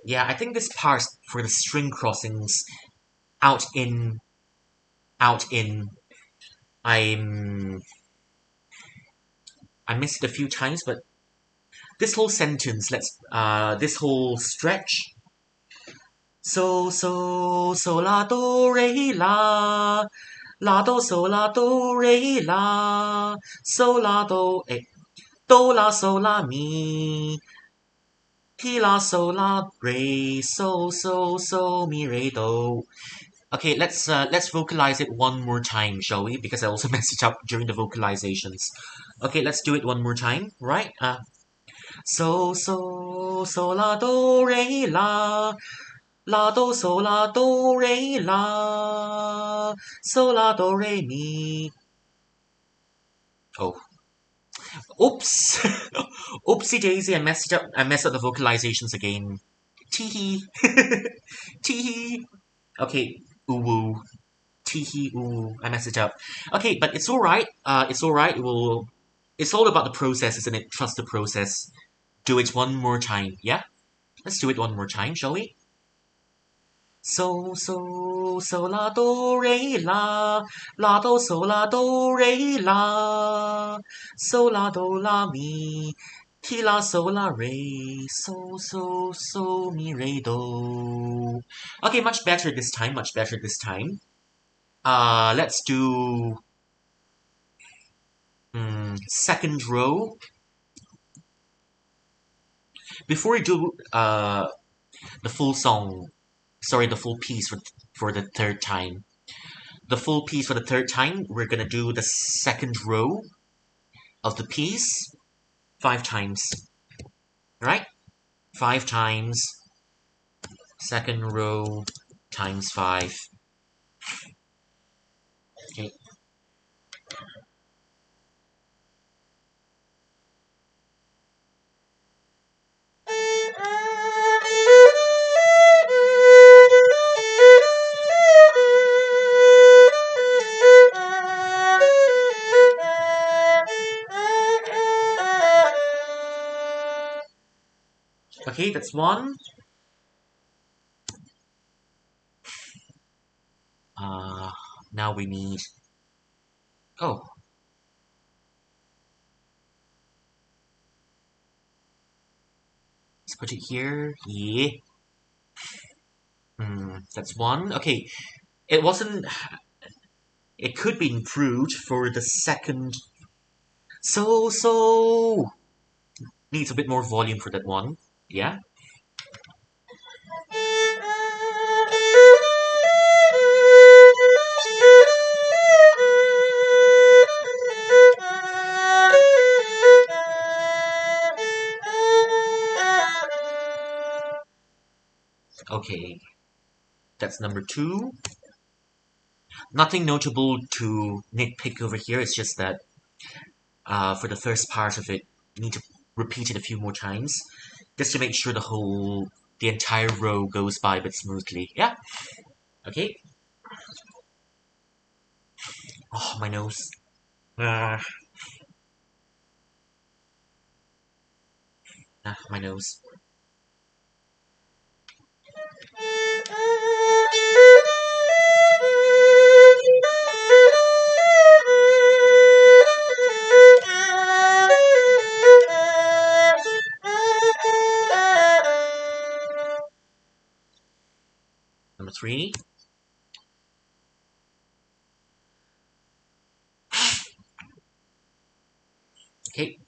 S1: Yeah, I think this part for the string crossings, out in, I missed it a few times, but this whole sentence, this whole stretch. So la do re la, la do so la do re la, so la do do la so la mi, ti la so la re, so mi re do. Okay, let's vocalize it one more time, shall we? Because I also messed it up during the vocalizations. Okay, let's do it one more time, right? So la do re la, la do so la do re la, so la do re mi. Oh, oops, oopsie daisy! I messed it up. I messed up the vocalizations again. Teehee, teehee. Okay, ooh. Teehee, ooh, I messed it up. Okay, but it's alright. It's alright. It's all about the process, isn't it? Trust the process. Do it one more time, yeah? Let's do it one more time, shall we? So la do re la, la do so la do re la, so la do la mi, ti la so la re, so mi re do. Okay, much better this time, much better this time. Let's do second row. Before we do the full song, sorry, the full piece for the third time. The full piece for the third time, we're gonna do the second row of the piece 5 times. Right? 5 times. Second row times 5. Okay. Okay, that's one. Now we need. Oh. Let's put it here. Yeah. That's one. Okay. It wasn't. It could be improved for the second. So. Needs a bit more volume for that one. Yeah. Okay. That's number 2. Nothing notable to nitpick over here. It's just that for the first part of it, you need to repeat it a few more times just to make sure the entire row goes by a bit smoothly. Yeah. Okay. Oh, my nose. My nose. Number 3. Okay.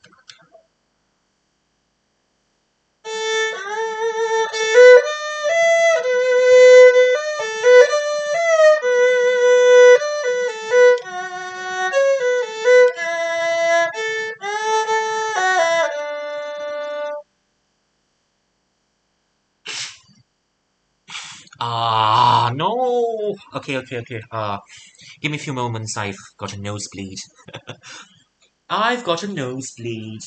S1: No. Okay. Give me a few moments. I've got a nosebleed. I've got a nosebleed.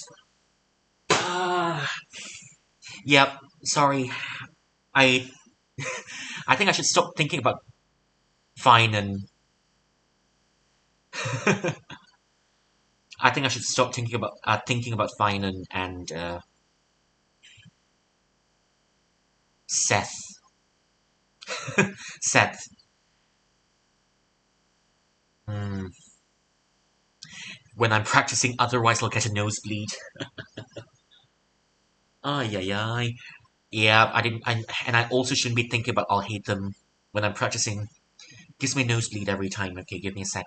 S1: Yep. Sorry. I I think I should stop thinking about fine and I think I should stop thinking about fine and Seth. Seth. When I'm practicing, otherwise I'll get a nosebleed. Ay. Yeah, and I also shouldn't be thinking about I'll hate them when I'm practicing. Gives me a nosebleed every time. Okay, give me a sec.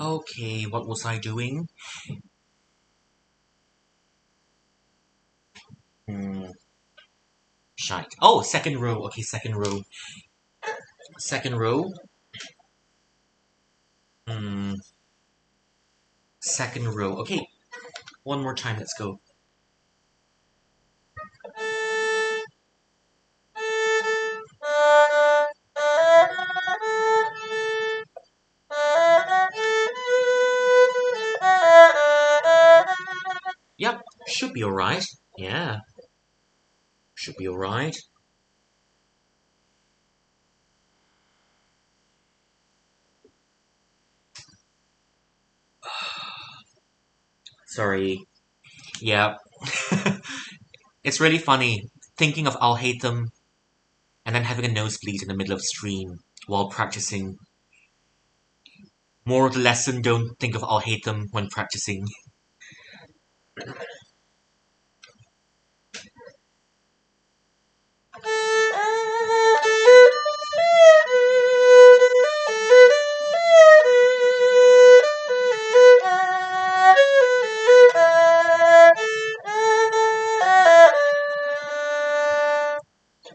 S1: Okay, what was I doing? Shite. Oh, second row. Okay, second row. Second row. Second row. Okay, one more time. Let's go. Yep, should be alright. Yeah, should be alright. Sorry. Yeah. It's really funny thinking of I'll hate them and then having a nosebleed in the middle of stream while practicing. More of the lesson, don't think of I'll hate them when practicing.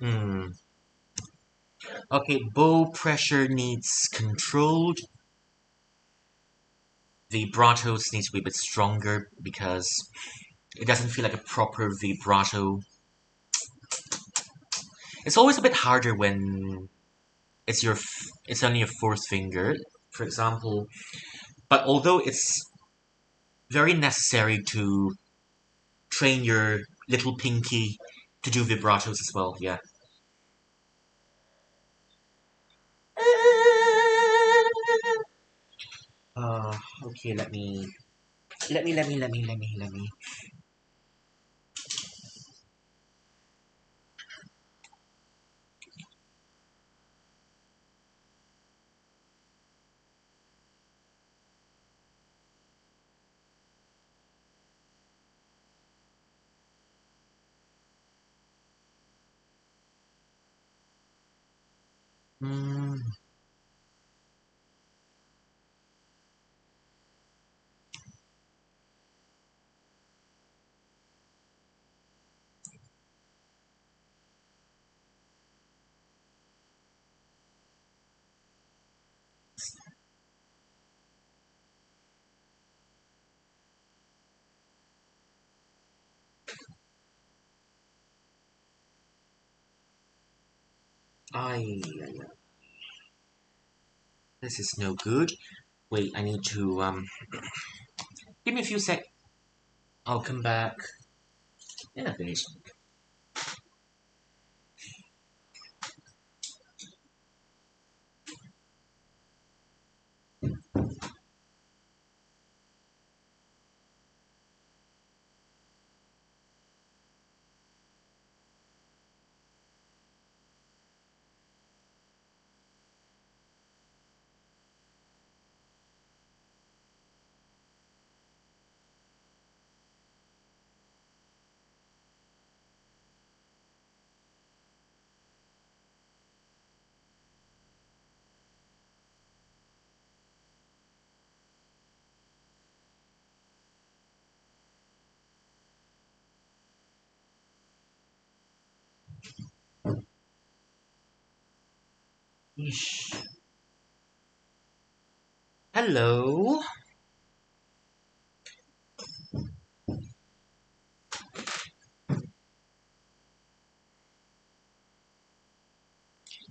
S1: Hmm. Okay, bow pressure needs controlled. Vibratos needs to be a bit stronger because it doesn't feel like a proper vibrato. It's always a bit harder when it's only your fourth finger, for example. But although it's very necessary to train your little pinky to do vibratos as well, yeah. Okay, let me. Mm, ay. This is no good. Wait, I need to give me a few sec. I'll come back in a bit. Yeesh. Hello.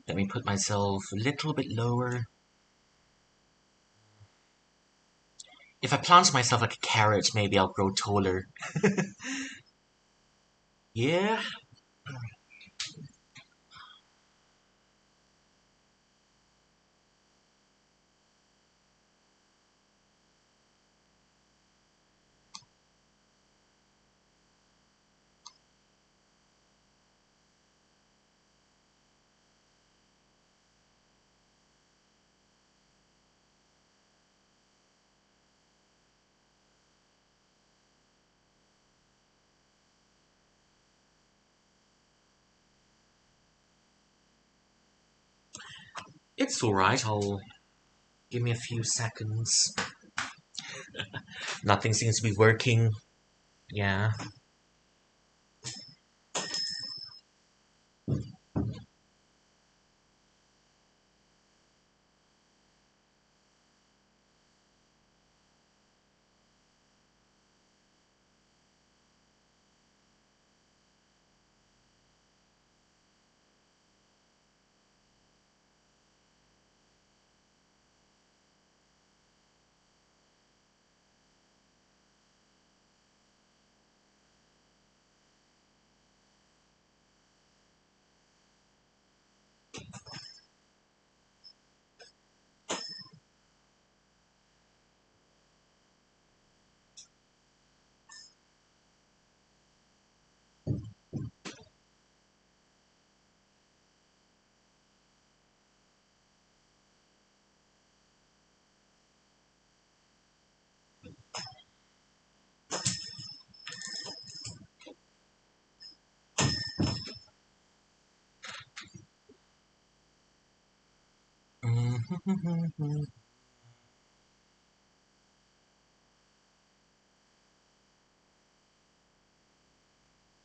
S1: Let me put myself a little bit lower. If I plant myself like a carrot, maybe I'll grow taller. Yeah. It's alright, I'll give me a few seconds. Nothing seems to be working. Yeah.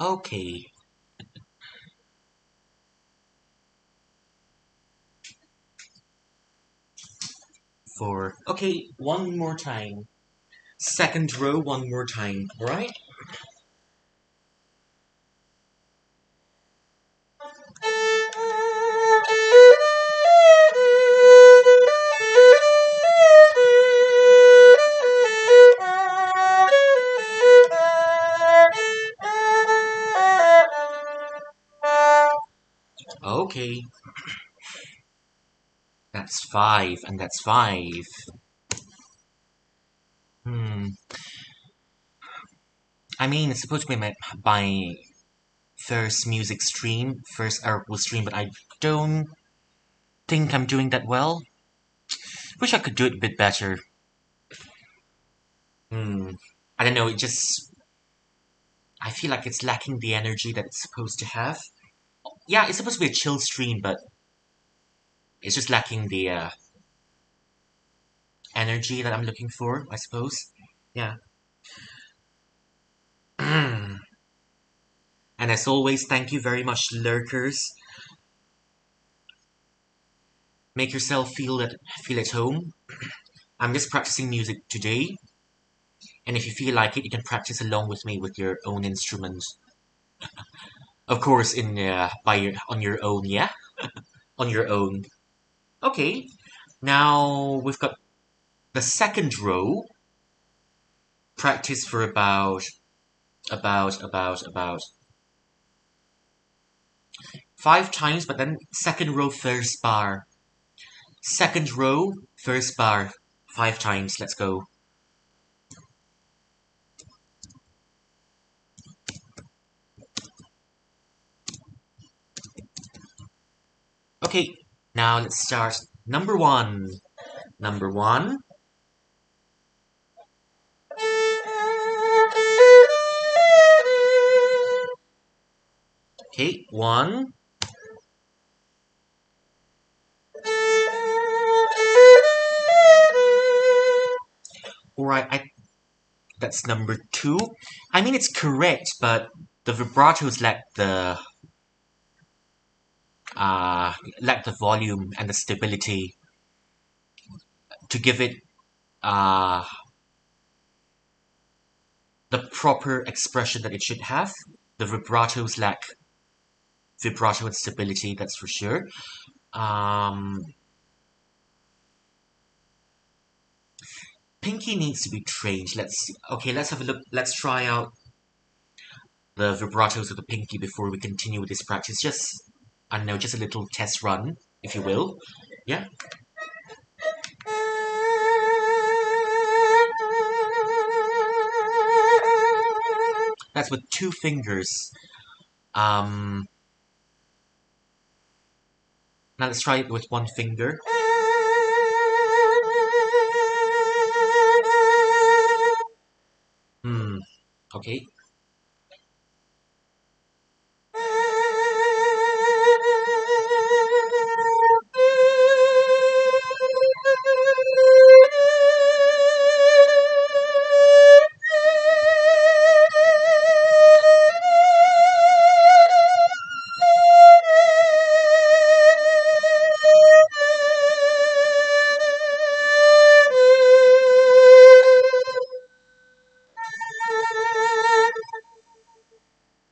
S1: Okay. 4. Okay, one more time. Second row, one more time, alright? Okay. That's 5, and that's 5. I mean, it's supposed to be my first music stream, first erhu stream, but I don't think I'm doing that well. Wish I could do it a bit better. I don't know, I feel like it's lacking the energy that it's supposed to have. Yeah, it's supposed to be a chill stream, but it's just lacking the energy that I'm looking for, I suppose. Yeah. And as always, thank you very much, lurkers. Make yourself feel at home. I'm just practicing music today, and if you feel like it, you can practice along with me with your own instrument. Of course, on your own, yeah, on your own. Okay, now we've got the second row. Practice for about 5 times, but then second row, first bar. Second row, first bar, 5 times. Let's go. Okay, now let's start. Number 1. Number 1. Okay, 1. Alright, that's number 2. I mean, it's correct, but the vibratos lack the volume and the stability to give it the proper expression that it should have. The vibratos lack vibrato and stability, that's for sure. Pinky needs to be trained. Let's have a look. Let's try out the vibratos of the pinky before we continue with this practice. Just, I don't know, just a little test run, if you will. Yeah. That's with 2 fingers. Now let's try it with 1 finger. Okay.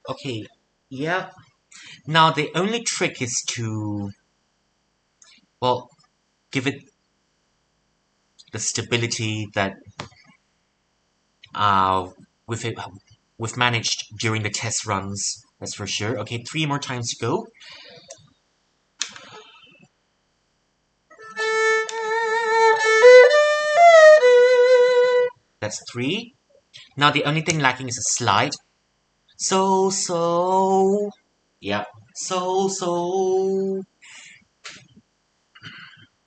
S1: Okay, yeah. Now the only trick is to, well, give it the stability that we've managed during the test runs. That's for sure. Okay, 3 more times to go. That's 3. Now the only thing lacking is a slide. So. Yeah. So.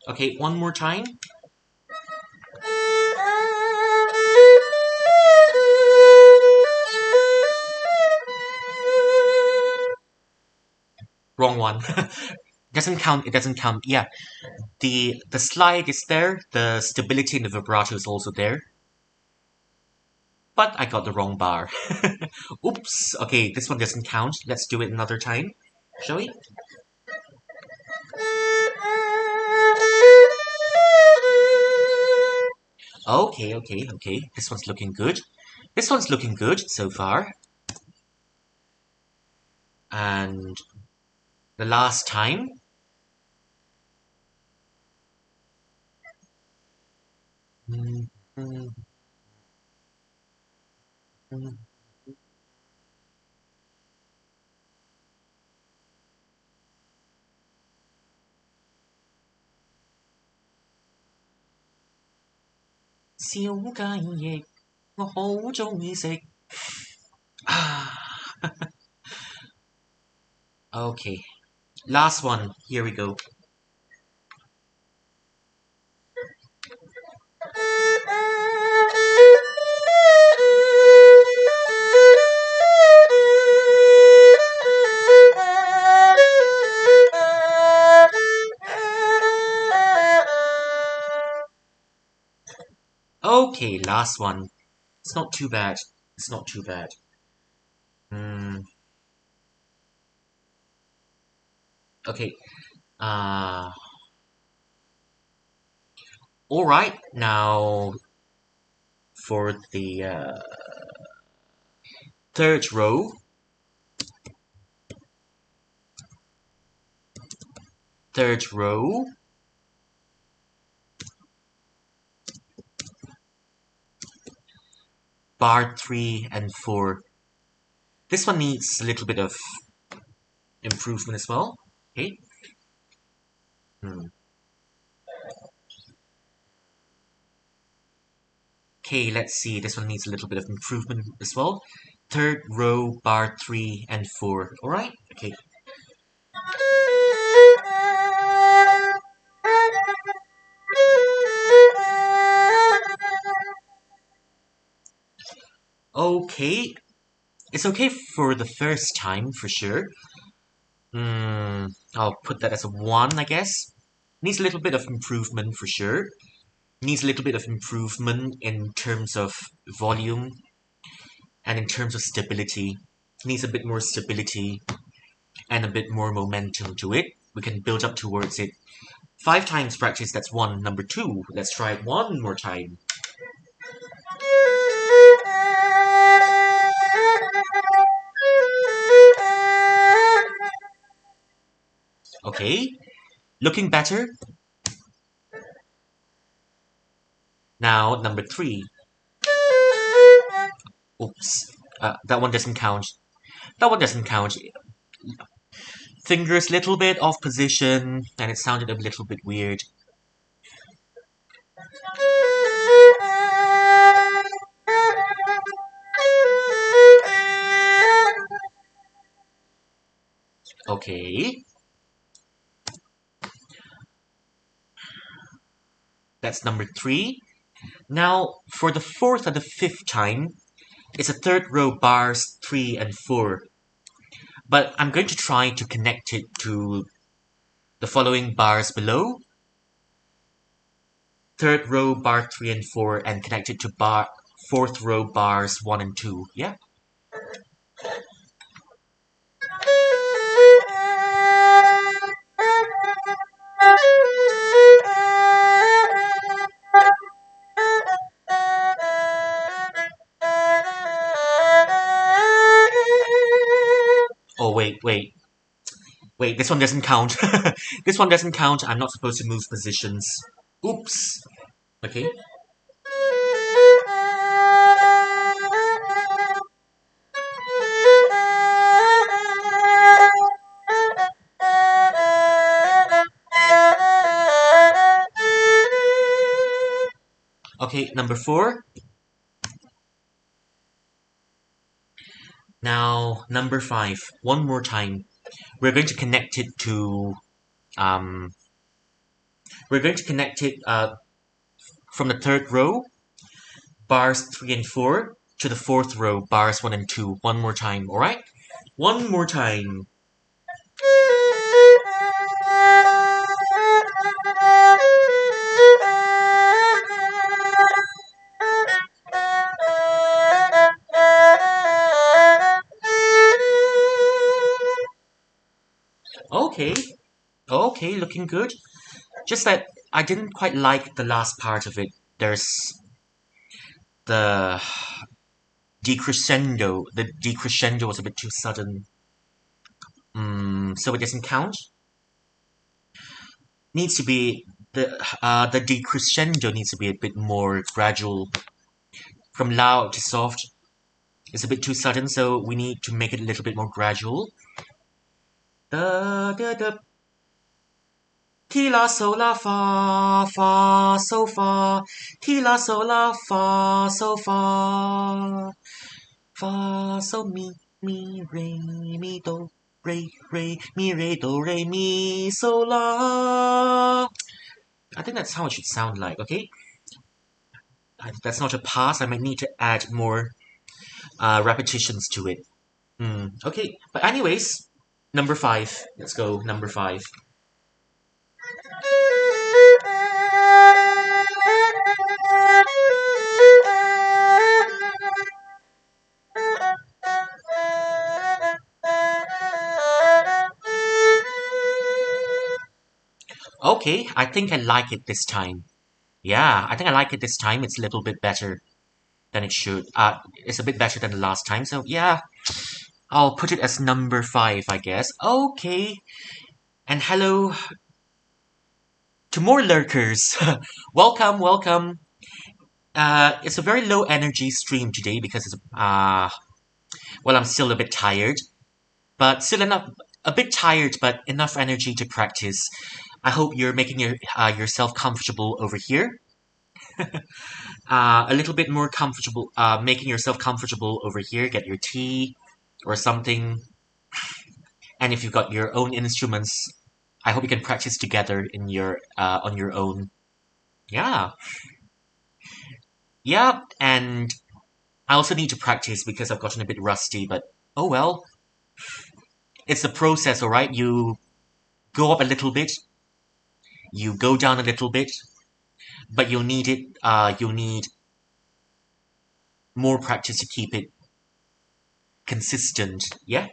S1: Okay, 1 more time. Wrong one. Doesn't count. It doesn't count. Yeah. The slide is there. The stability in the vibrato is also there. But I got the wrong bar. Oops. Okay, this one doesn't count. Let's do it another time. Shall we? Okay, okay, okay. This one's looking good. This one's looking good so far. And the last time. Mm-hmm. 小雞翼，我好鍾意食。Okay, last one. Here we go. Okay, last one. It's not too bad. It's not too bad. Okay. All right. Now for the third row. Third row. Bar 3 and 4. This one needs a little bit of improvement as well. Okay. Okay, let's see. This one needs a little bit of improvement as well. Third row, bar 3 and 4. Alright? Okay. Okay. It's okay for the first time, for sure. I'll put that as a 1, I guess. Needs a little bit of improvement, for sure. Needs a little bit of improvement in terms of volume and in terms of stability. Needs a bit more stability and a bit more momentum to it. We can build up towards it. 5 times practice, that's 1. Number 2, let's try it one more time. Okay, looking better. Now, number 3. Oops, that one doesn't count. That one doesn't count. Fingers a little bit off position, and it sounded a little bit weird. Okay. That's number 3. Now, for the 4th and the 5th time, it's a third row bars 3 and 4. But I'm going to try to connect it to the following bars below. Third row bar 3 and 4 and connect it to bar 4th row bars 1 and 2. Yeah? Oh, wait, this one doesn't count. This one doesn't count. I'm not supposed to move positions. Oops. Okay. Okay, number 4. Now, number 5. One more time. We're going to connect it to from the third row, bars 3 and 4, to the 4th row, bars 1 and 2. One more time, alright? One more time. Okay. Okay, looking good. Just that I didn't quite like the last part of it. There's the decrescendo was a bit too sudden. So it doesn't count. Needs to be the decrescendo needs to be a bit more gradual. From loud to soft, it's a bit too sudden, so we need to make it a little bit more gradual. Da da da. Ti la sol la fa fa so fa. Ti la sol la fa so fa. Fa so mi re do re mi re do re mi so la. I think that's how it should sound like. Okay, that's not a pass. I might need to add more repetitions to it. Okay, but anyways, number 5. Let's go, number 5. Okay, I think I like it this time. Yeah, I think I like it this time. It's a little bit better than it should. It's a bit better than the last time, so yeah. I'll put it as number 5, I guess. Okay. And hello to more lurkers. Welcome, welcome. It's a very low energy stream today because it's, well, I'm still a bit tired. But still enough, a bit tired, but enough energy to practice. I hope you're making yourself comfortable over here. A little bit more comfortable, making yourself comfortable over here. Get your tea or something. And if you've got your own instruments, I hope you can practice together in your on your own. Yeah. Yeah, and I also need to practice because I've gotten a bit rusty, but oh well. It's the process, alright? You go up a little bit, you go down a little bit, but you'll need it, you'll need more practice to keep it consistent. Yeah?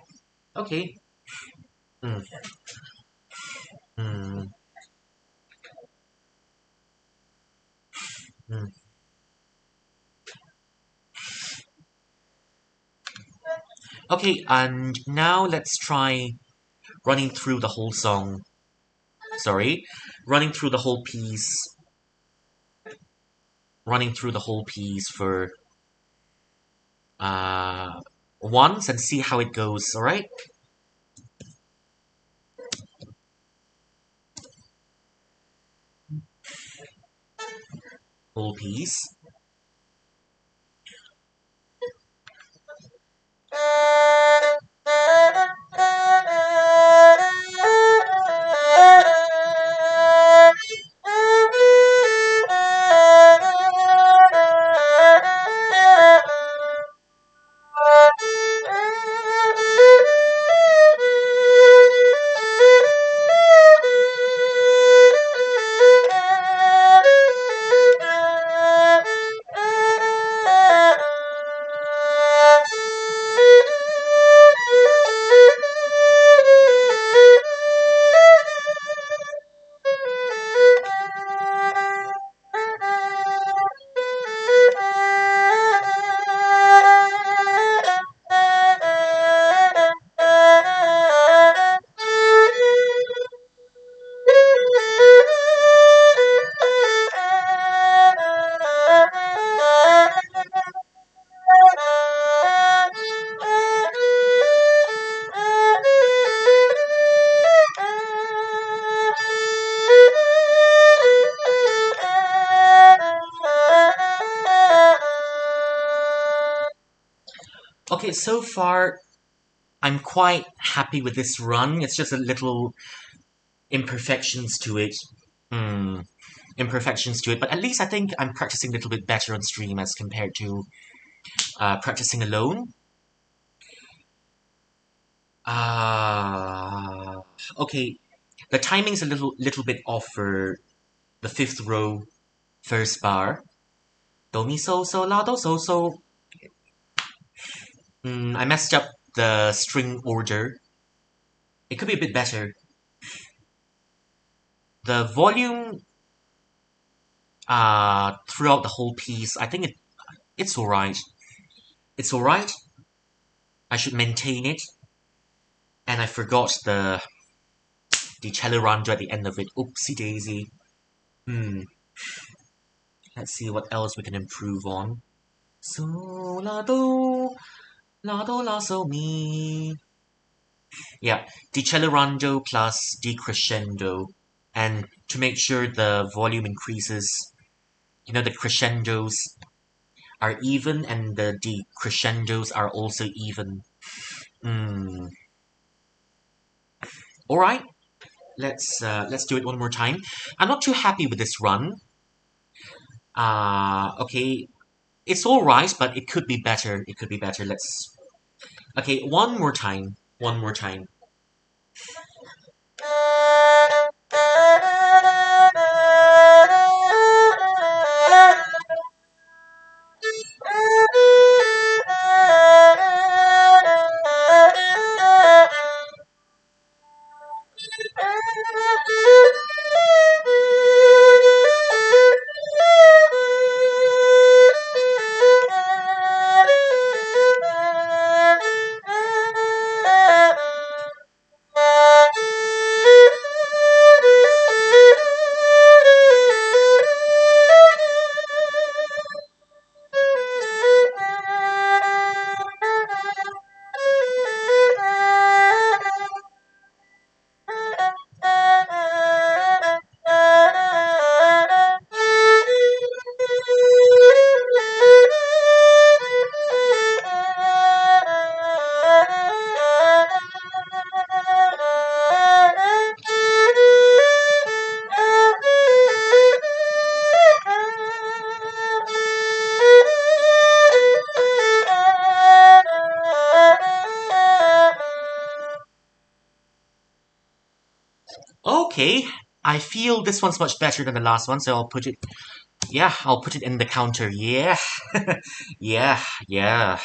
S1: Okay. Mm. Mm. Mm. Okay, and now let's try running through the whole song. Sorry, running through the whole piece. Running through the whole piece for once and see how it goes, alright? Whole piece. Okay, so far I'm quite happy with this run. It's just a little imperfections to it. Imperfections to it, but at least I think I'm practicing a little bit better on stream as compared to practicing alone. Okay, the timing's a little bit off for the 5th row, first bar. Do mi so so la do so so. I messed up the string order. It could be a bit better. The volume throughout the whole piece, I think It's alright. It's alright. I should maintain it. And I forgot the cello rondo at the end of it. Oopsie daisy. Let's see what else we can improve on. So la do la so mi. Yeah, cello rondo plus decrescendo. And to make sure the volume increases, you know, the crescendos are even and the decrescendos are also even. All right, let's do it one more time. I'm not too happy with this run. Okay, it's all right, but it could be better. It could be better. Okay, one more time. One more time. Okay, I feel this one's much better than the last one, so I'll put it, yeah, I'll put it in the counter, yeah, yeah.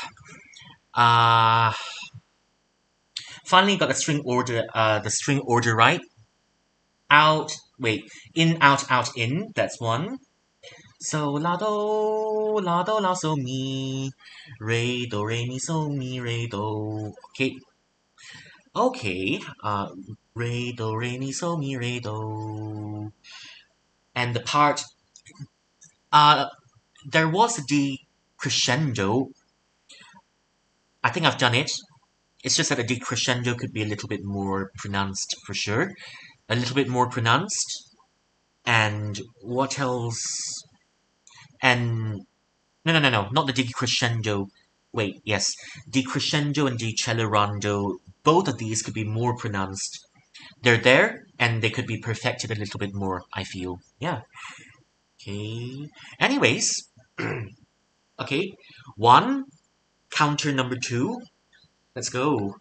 S1: Finally got the string order right. Out, wait, in, out, in, that's one. So, la so mi, re mi, so mi, re, do. Okay, okay, re mi, so mi, re, do. And the part, there was a decrescendo. I think I've done it. It's just that a decrescendo could be a little bit more pronounced for sure. A little bit more pronounced. And what else? And no, not the decrescendo. Wait, yes, decrescendo and decelerondo. Both of these could be more pronounced. They're there, and they could be perfected a little bit more, I feel. Yeah. Okay. Anyways, okay. One, counter number two. Let's go.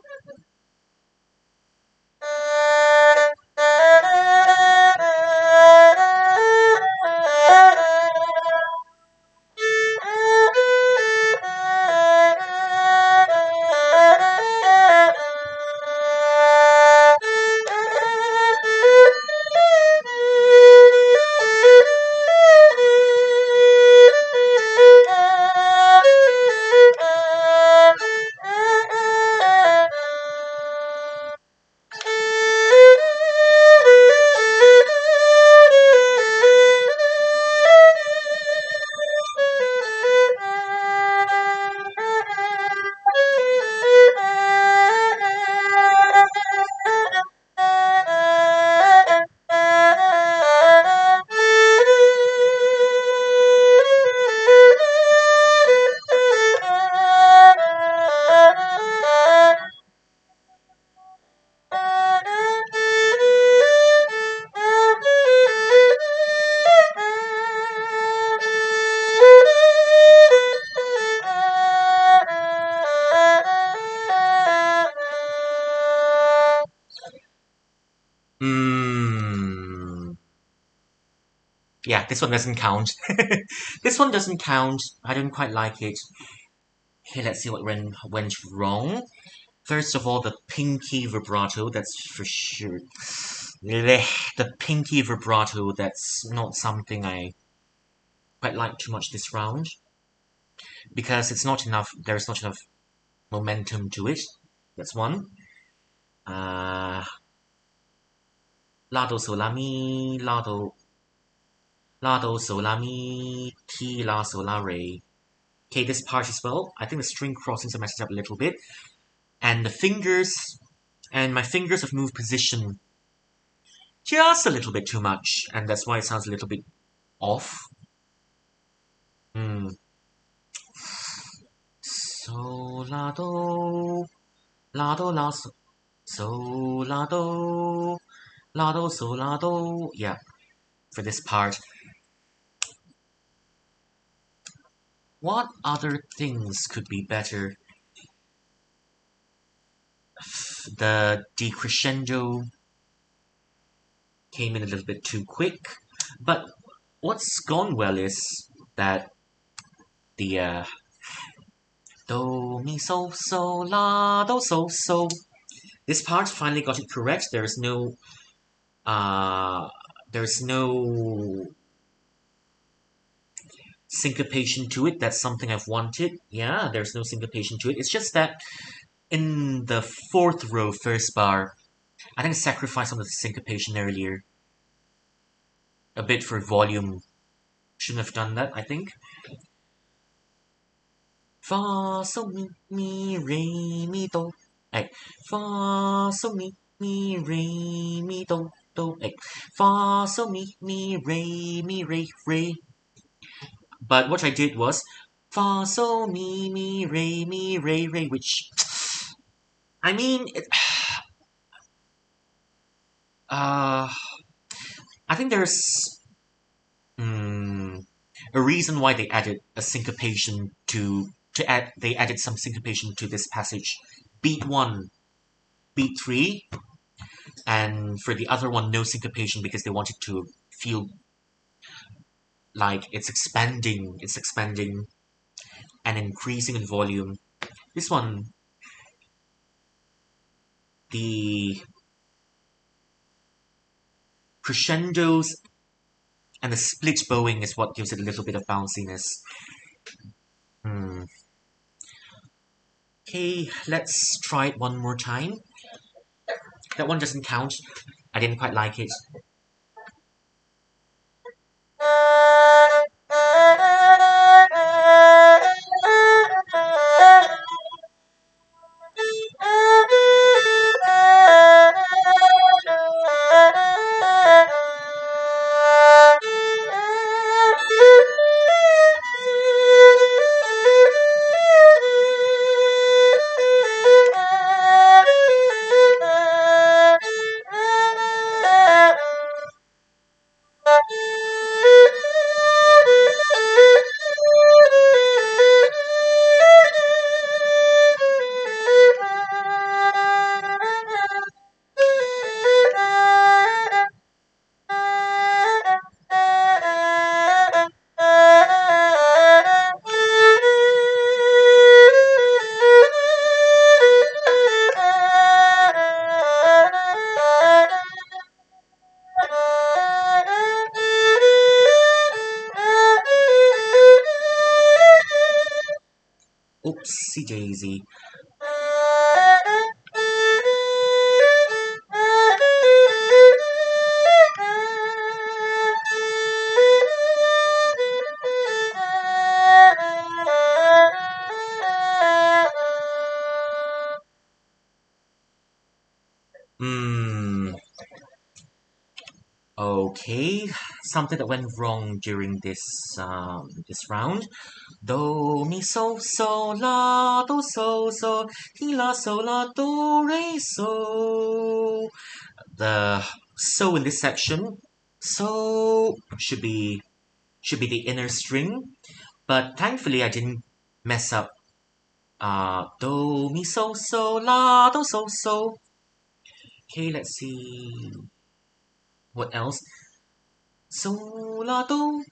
S1: Yeah, this one doesn't count. This one doesn't count. I don't quite like it. Okay, let's see what went wrong. First of all, the pinky vibrato, that's for sure. The pinky vibrato, that's not something I quite like too much this round. because it's not enough. There's not enough momentum to it. That's one. La do sol la mi, la do sol la mi, ti la sol la re. Okay, this part as well. I think the string crossings are messed up a little bit, and the fingers and my fingers have moved position just a little bit too much, and that's why it sounds a little bit off. So la do la so la do so la do. Yeah, for this part. What other things could be better? The decrescendo came in a little bit too quick, but what's gone well is that the do mi so la do so. This part finally got it correct. There's no syncopation to it. That's something I've wanted. Yeah, there's no syncopation to it. It's just that in the fourth row, first bar, I think I sacrificed some of the syncopation earlier. A bit for volume. Shouldn't have done that, I think. Fa, so, mi, re, mi, do. Hey. Fa, so, mi, re, mi, do, do. Hey. Fa, so, mi, re, re. But what I did was fa, so, mi, re, which, I mean, I think there's a reason why they added a syncopation they added some syncopation to this passage. Beat 1, beat 3, and for the other one, no syncopation because they wanted to feel like it's expanding and increasing in volume. This one, the crescendos and the split bowing is what gives it a little bit of bounciness. Okay, let's try it one more time. That one doesn't count. I didn't quite like it. Oopsie daisy. Okay, something that went wrong during this round. Do mi so la do so ti la do re so. The so in this section, so should be the inner string, but thankfully I didn't mess up. Do mi so la do so. Okay, let's see what else. So la do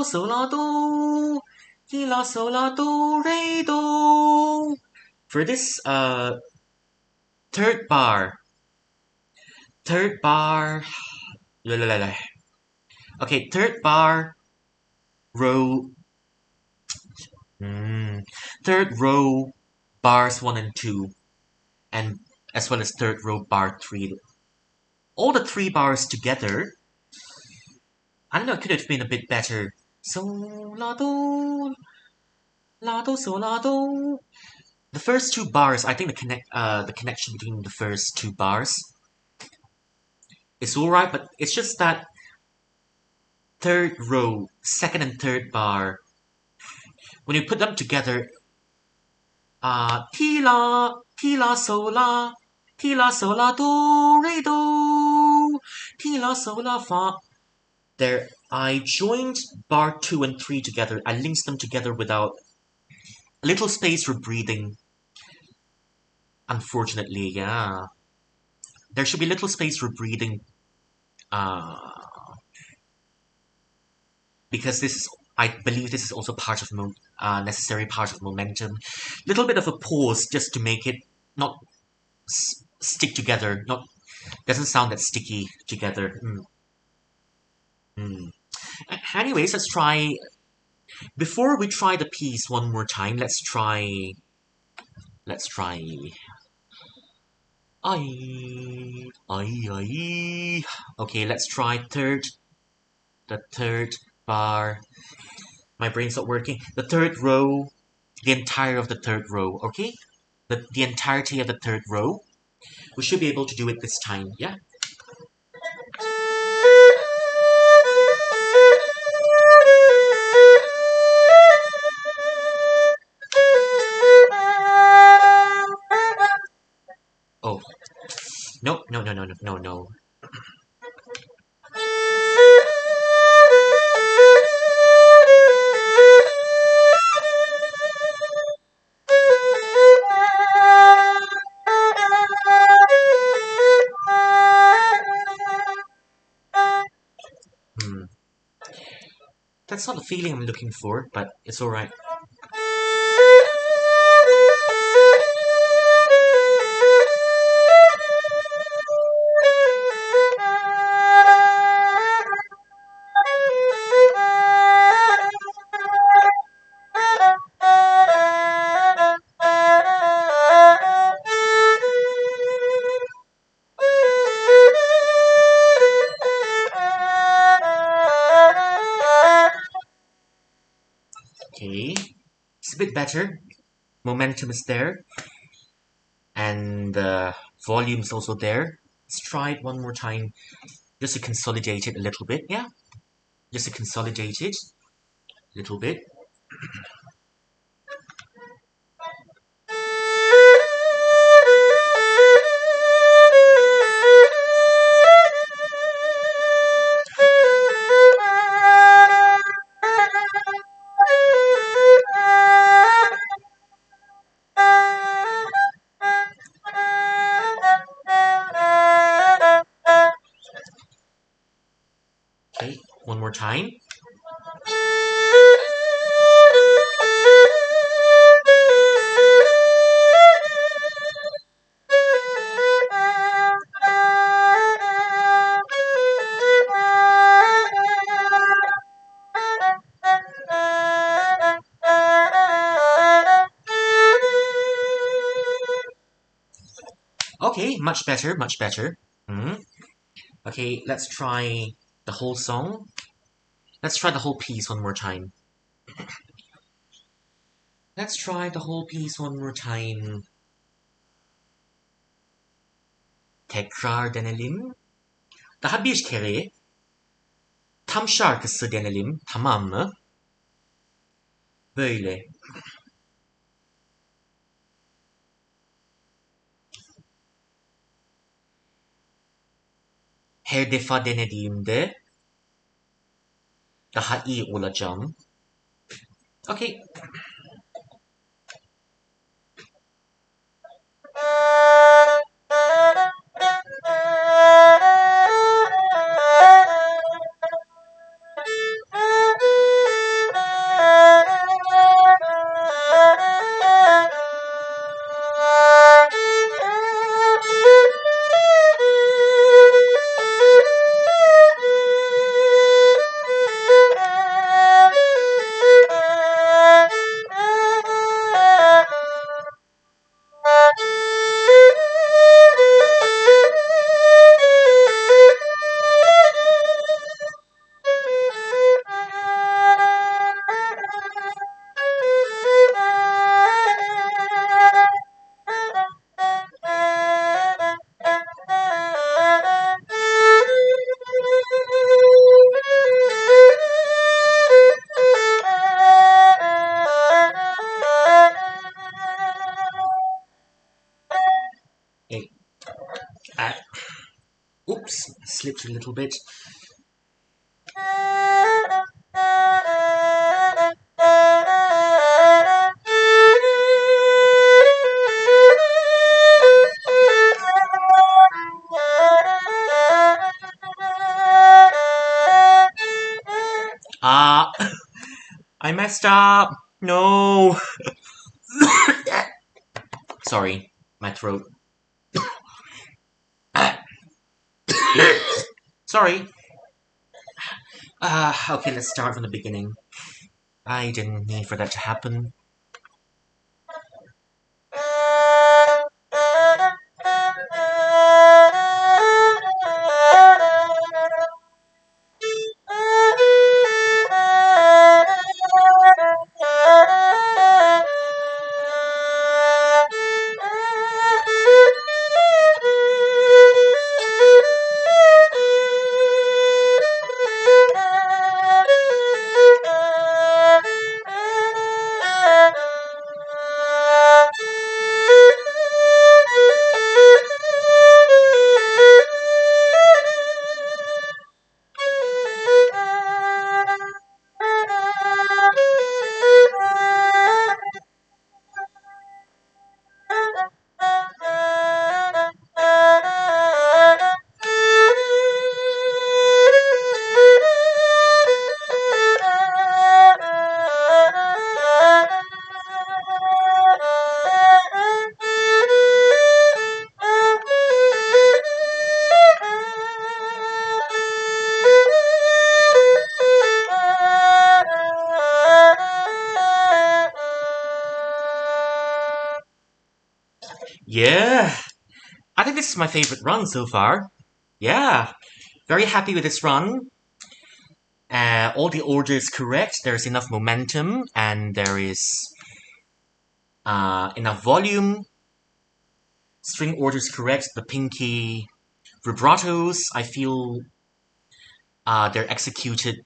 S1: so la do ti la do re do. For this third bar, okay, third bar, row Third row, bars 1 and 2, and as well as third row, bar 3. All the 3 bars together, I don't know, it could have been a bit better. So, la, do, so, la, do. The first 2 bars, I think the connection between the first 2 bars is alright, but it's just that third row, second and third bar, when you put them together, ti la, so la, do, re do, ti la, so la, fa. There, I joined bar 2 and 3 together. I linked them together without a little space for breathing. Unfortunately, yeah. There should be little space for breathing. Because I believe this is also part of necessary part of momentum. Little bit of a pause just to make it not stick together. Doesn't sound that sticky together. Anyways, let's try. Before we try the piece one more time, let's try. Okay, let's try the third bar. My brain's not working. The third row, the entire of the third row, okay? The entirety of the third row. We should be able to do it this time, yeah? Oh. No. That's not the feeling I'm looking for, but it's alright. Okay, it's a bit better. Momentum is there. And the volume is also there. Let's try it one more time just to consolidate it a little bit, yeah? Just to consolidate it a little bit. Okay, one more time. Okay, much better, much better. Okay, let's try the whole song. Let's try the whole piece one more time. Let's try the whole piece one more time. Tekrar denelim. Daha bir kere tam şarkısı denelim, tamam mı? Böyle. Her defa denediğimde daha iyi olacağım. Okay. Oops, slipped a little bit. I messed up. No. Sorry, my throat. Sorry. Okay, let's start from the beginning. I didn't mean for that to happen. Yeah, I think this is my favorite run so far. Yeah, very happy with this run. All the order is correct, there's enough momentum, and there is enough volume. String order is correct, the pinky vibratos, I feel they're executed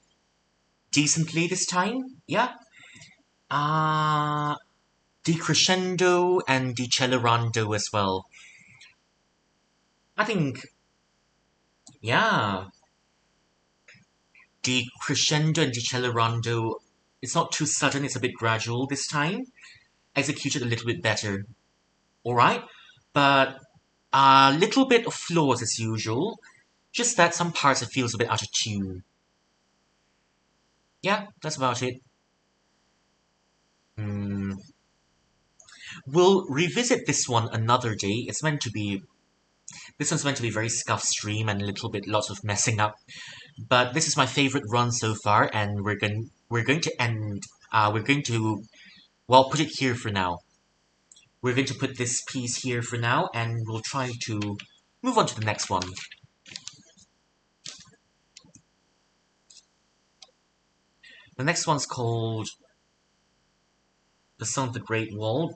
S1: decently this time. Yeah. Decrescendo and decelebrando as well. I think, yeah. Decrescendo and decelebrando, it's not too sudden, it's a bit gradual this time. Executed a little bit better. Alright, but a little bit of flaws as usual. Just that some parts it feels a bit out of tune. Yeah, that's about it. We'll revisit this one another day. This one's meant to be very scuffed stream and a little bit lots of messing up. But this is my favorite run so far, and we're going to end. We're going to put it here for now. We're going to put this piece here for now, and we'll try to move on to the next one. The next one's called The Song of the Great Wall.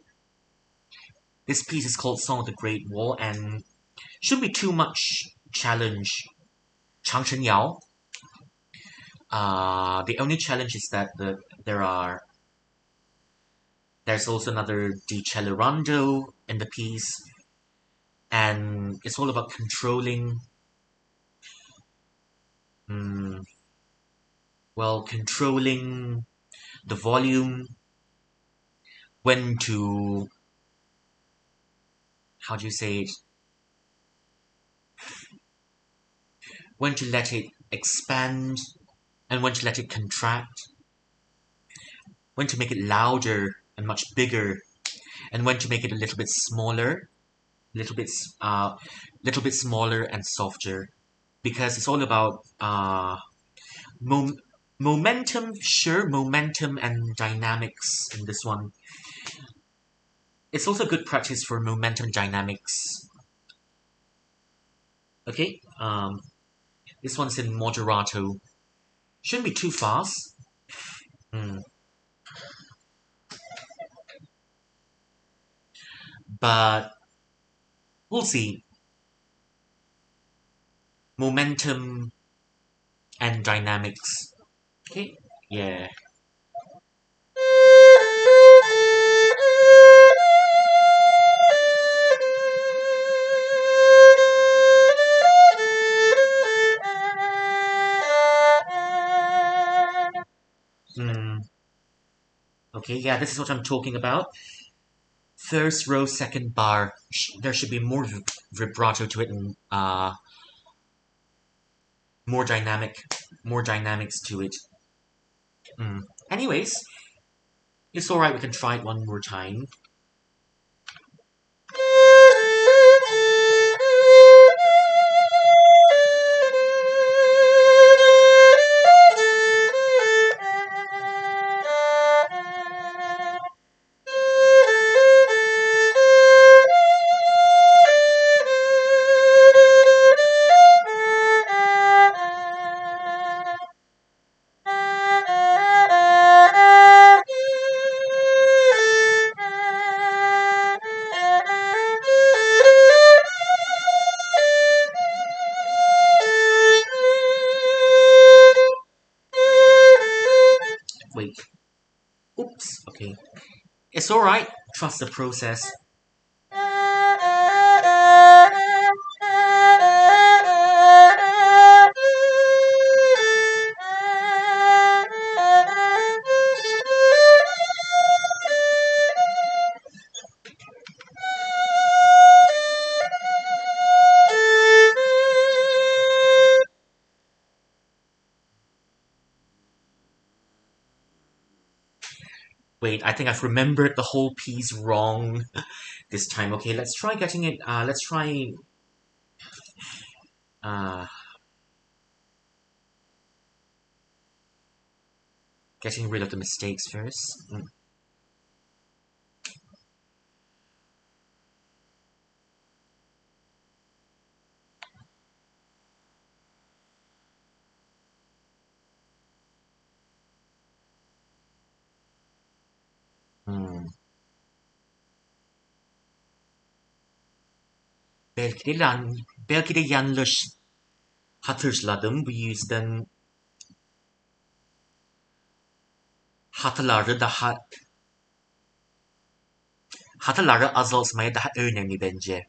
S1: This piece is called Song of the Great Wall, and shouldn't be too much challenge. 长城谣. The only challenge is that there's also another decelebrando in the piece, and it's all about controlling controlling the volume, when to, how do you say it, when to let it expand and when to let it contract, when to make it louder and much bigger, and when to make it a little bit smaller, little bit smaller and softer, because it's all about momentum, sure, momentum and dynamics in this one. It's also good practice for momentum dynamics. Okay, this one's in moderato. Shouldn't be too fast. But we'll see. Momentum and dynamics. Okay, yeah. Okay, yeah, this is what I'm talking about. First row, second bar. There should be more vibrato to it and more dynamics to it. Anyways, it's alright, we can try it one more time. Wait. Oops. Okay. It's alright. Trust the process. Wait, I think I've remembered the whole piece wrong this time. Okay, let's try getting it, let's try, getting rid of the mistakes first. Belki de yanlış hatırladım. Bu yüzden hatırları azaltmaya daha önemli bence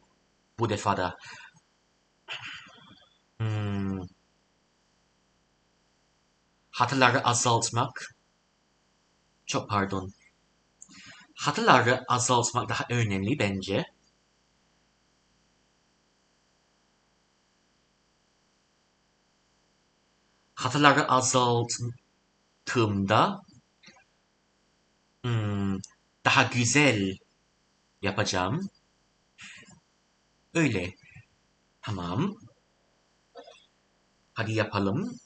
S1: bu defada. Hatırları azaltmak, çok pardon. Hatırları azaltmak daha önemli bence. Hatırları azalttığımda daha güzel yapacağım. Öyle. Tamam. Hadi yapalım.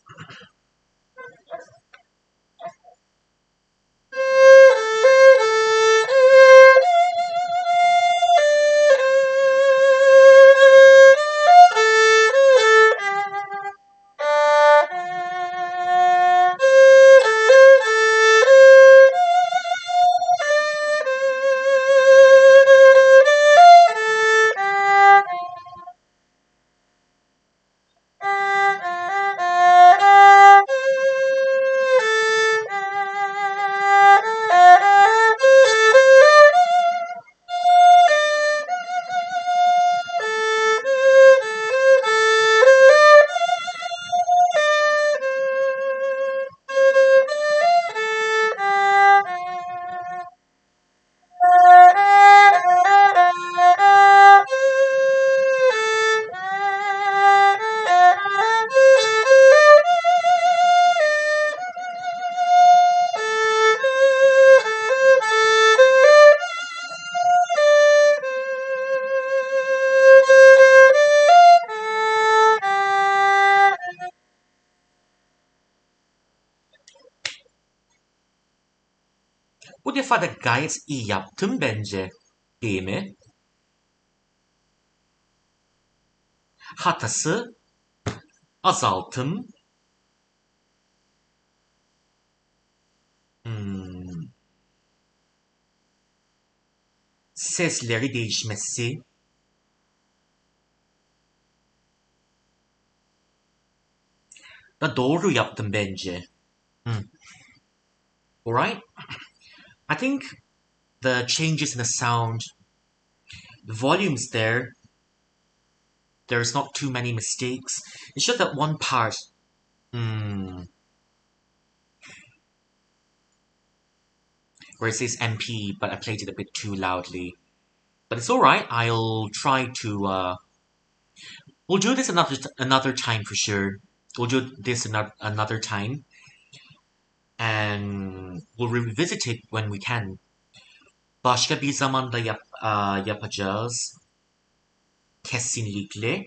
S1: Bu defa da gayet iyi yaptım bence. Değil mi? Hatası azaltım. Sesleri değişmesi. Da doğru yaptım bence. Alright? I think the changes in the sound, the volumes there's not too many mistakes. It's just that one part. where it says MP, but I played it a bit too loudly. But it's alright, I'll try to, we'll do this another time for sure. We'll do this another time. And we'll revisit it when we can. Başka bir zamanda yapacağız. Kesinlikle.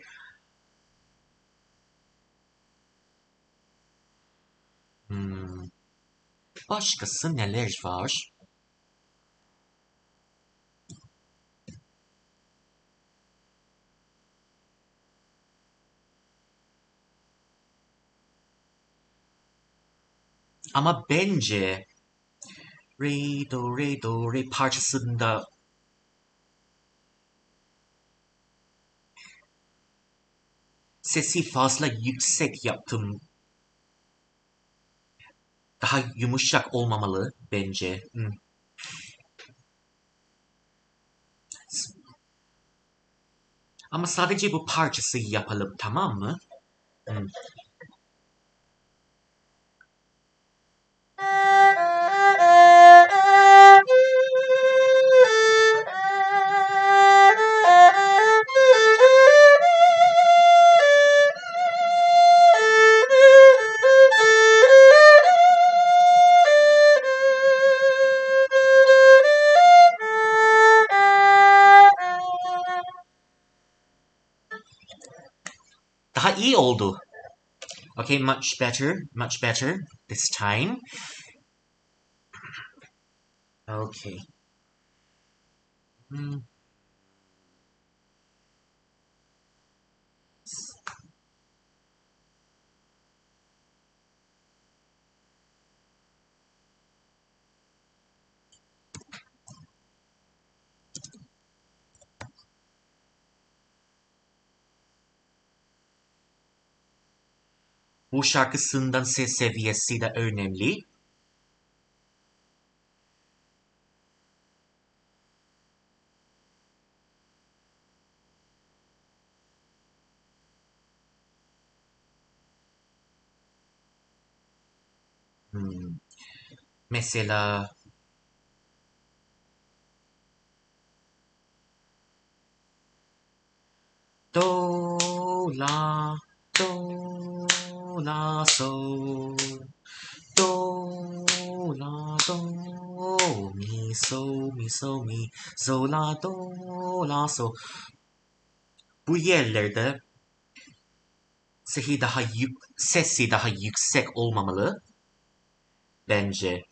S1: Başkası neler var? Ama bence re do re parçasında sesi fazla yüksek yaptım. Daha yumuşak olmamalı bence. Ama sadece bu parçası yapalım, tamam mı? Daha iyi oldu. Okay, much better this time. Okay. Bu şarkısından ses seviyesi de önemli. Mesela do la sol do la do mi so la do la sol. Bu yerlerde sesi daha yüksek olmamalı bence.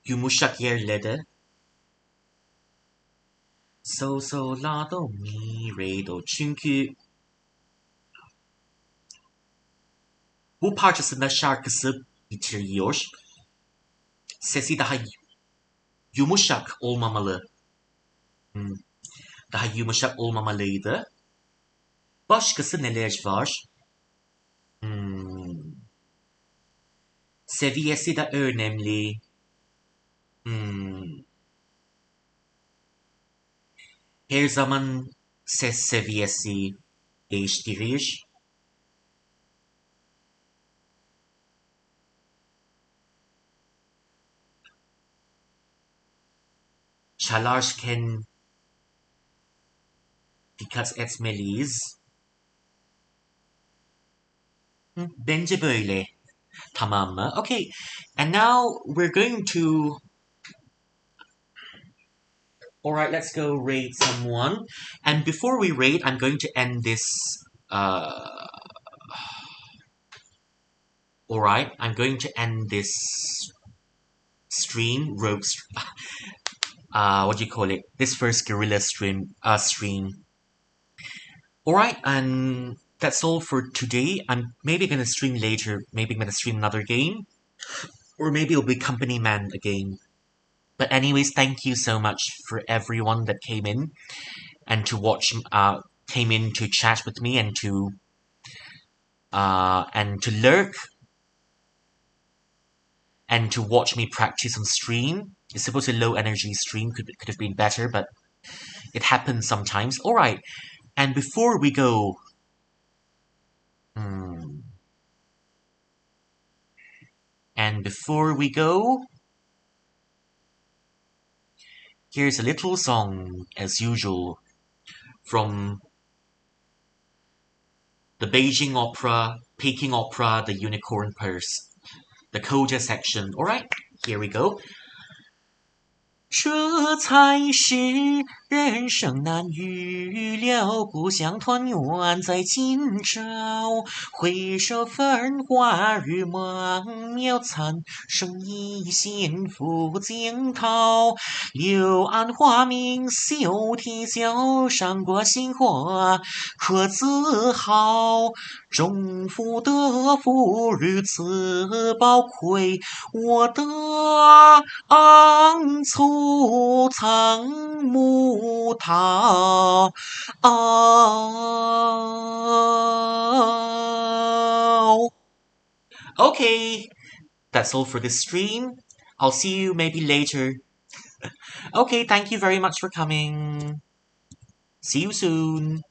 S1: Yumuşak yerlerde so la do mi re do, çünkü bu parçasında şarkısı bitiriyor. Sesi daha yumuşak olmamalı. Daha yumuşak olmamalıydı. Başkası neler var? Seviyesi de önemli. Her zaman ses seviyesi değiştirir. Çalarken dikkat etmeliyiz. Bence böyle. Tamam mı? Okay. And now we're going to... Alright, let's go raid someone. And before we raid, I'm going to end this... Alright, I'm going to end this stream, rogue... what do you call it? This first guerrilla stream. Alright, and that's all for today. I'm maybe gonna stream later. Maybe I'm gonna stream another game. Or maybe it'll be Company Man again. But anyways, thank you so much for everyone that came in and to watch, came in to chat with me and to lurk and to watch me practice on stream. It's supposed to be a low energy stream, could have been better, but it happens sometimes. Alright, and before we go, And before we go, here's a little song, as usual, from the Beijing Opera, Peking Opera, the Unicorn Purse, the Koja section. Alright, here we go. 这才是人生难预料，故乡团圆在今朝。回首繁华日茫渺，残剩一线赴惊涛。柳暗花明绣啼笑，赏过杏花可自豪。中福德福如此宝贵，我的粗藏木桃。Okay, that's all for this stream. I'll see you maybe later. Okay, thank you very much for coming. See you soon.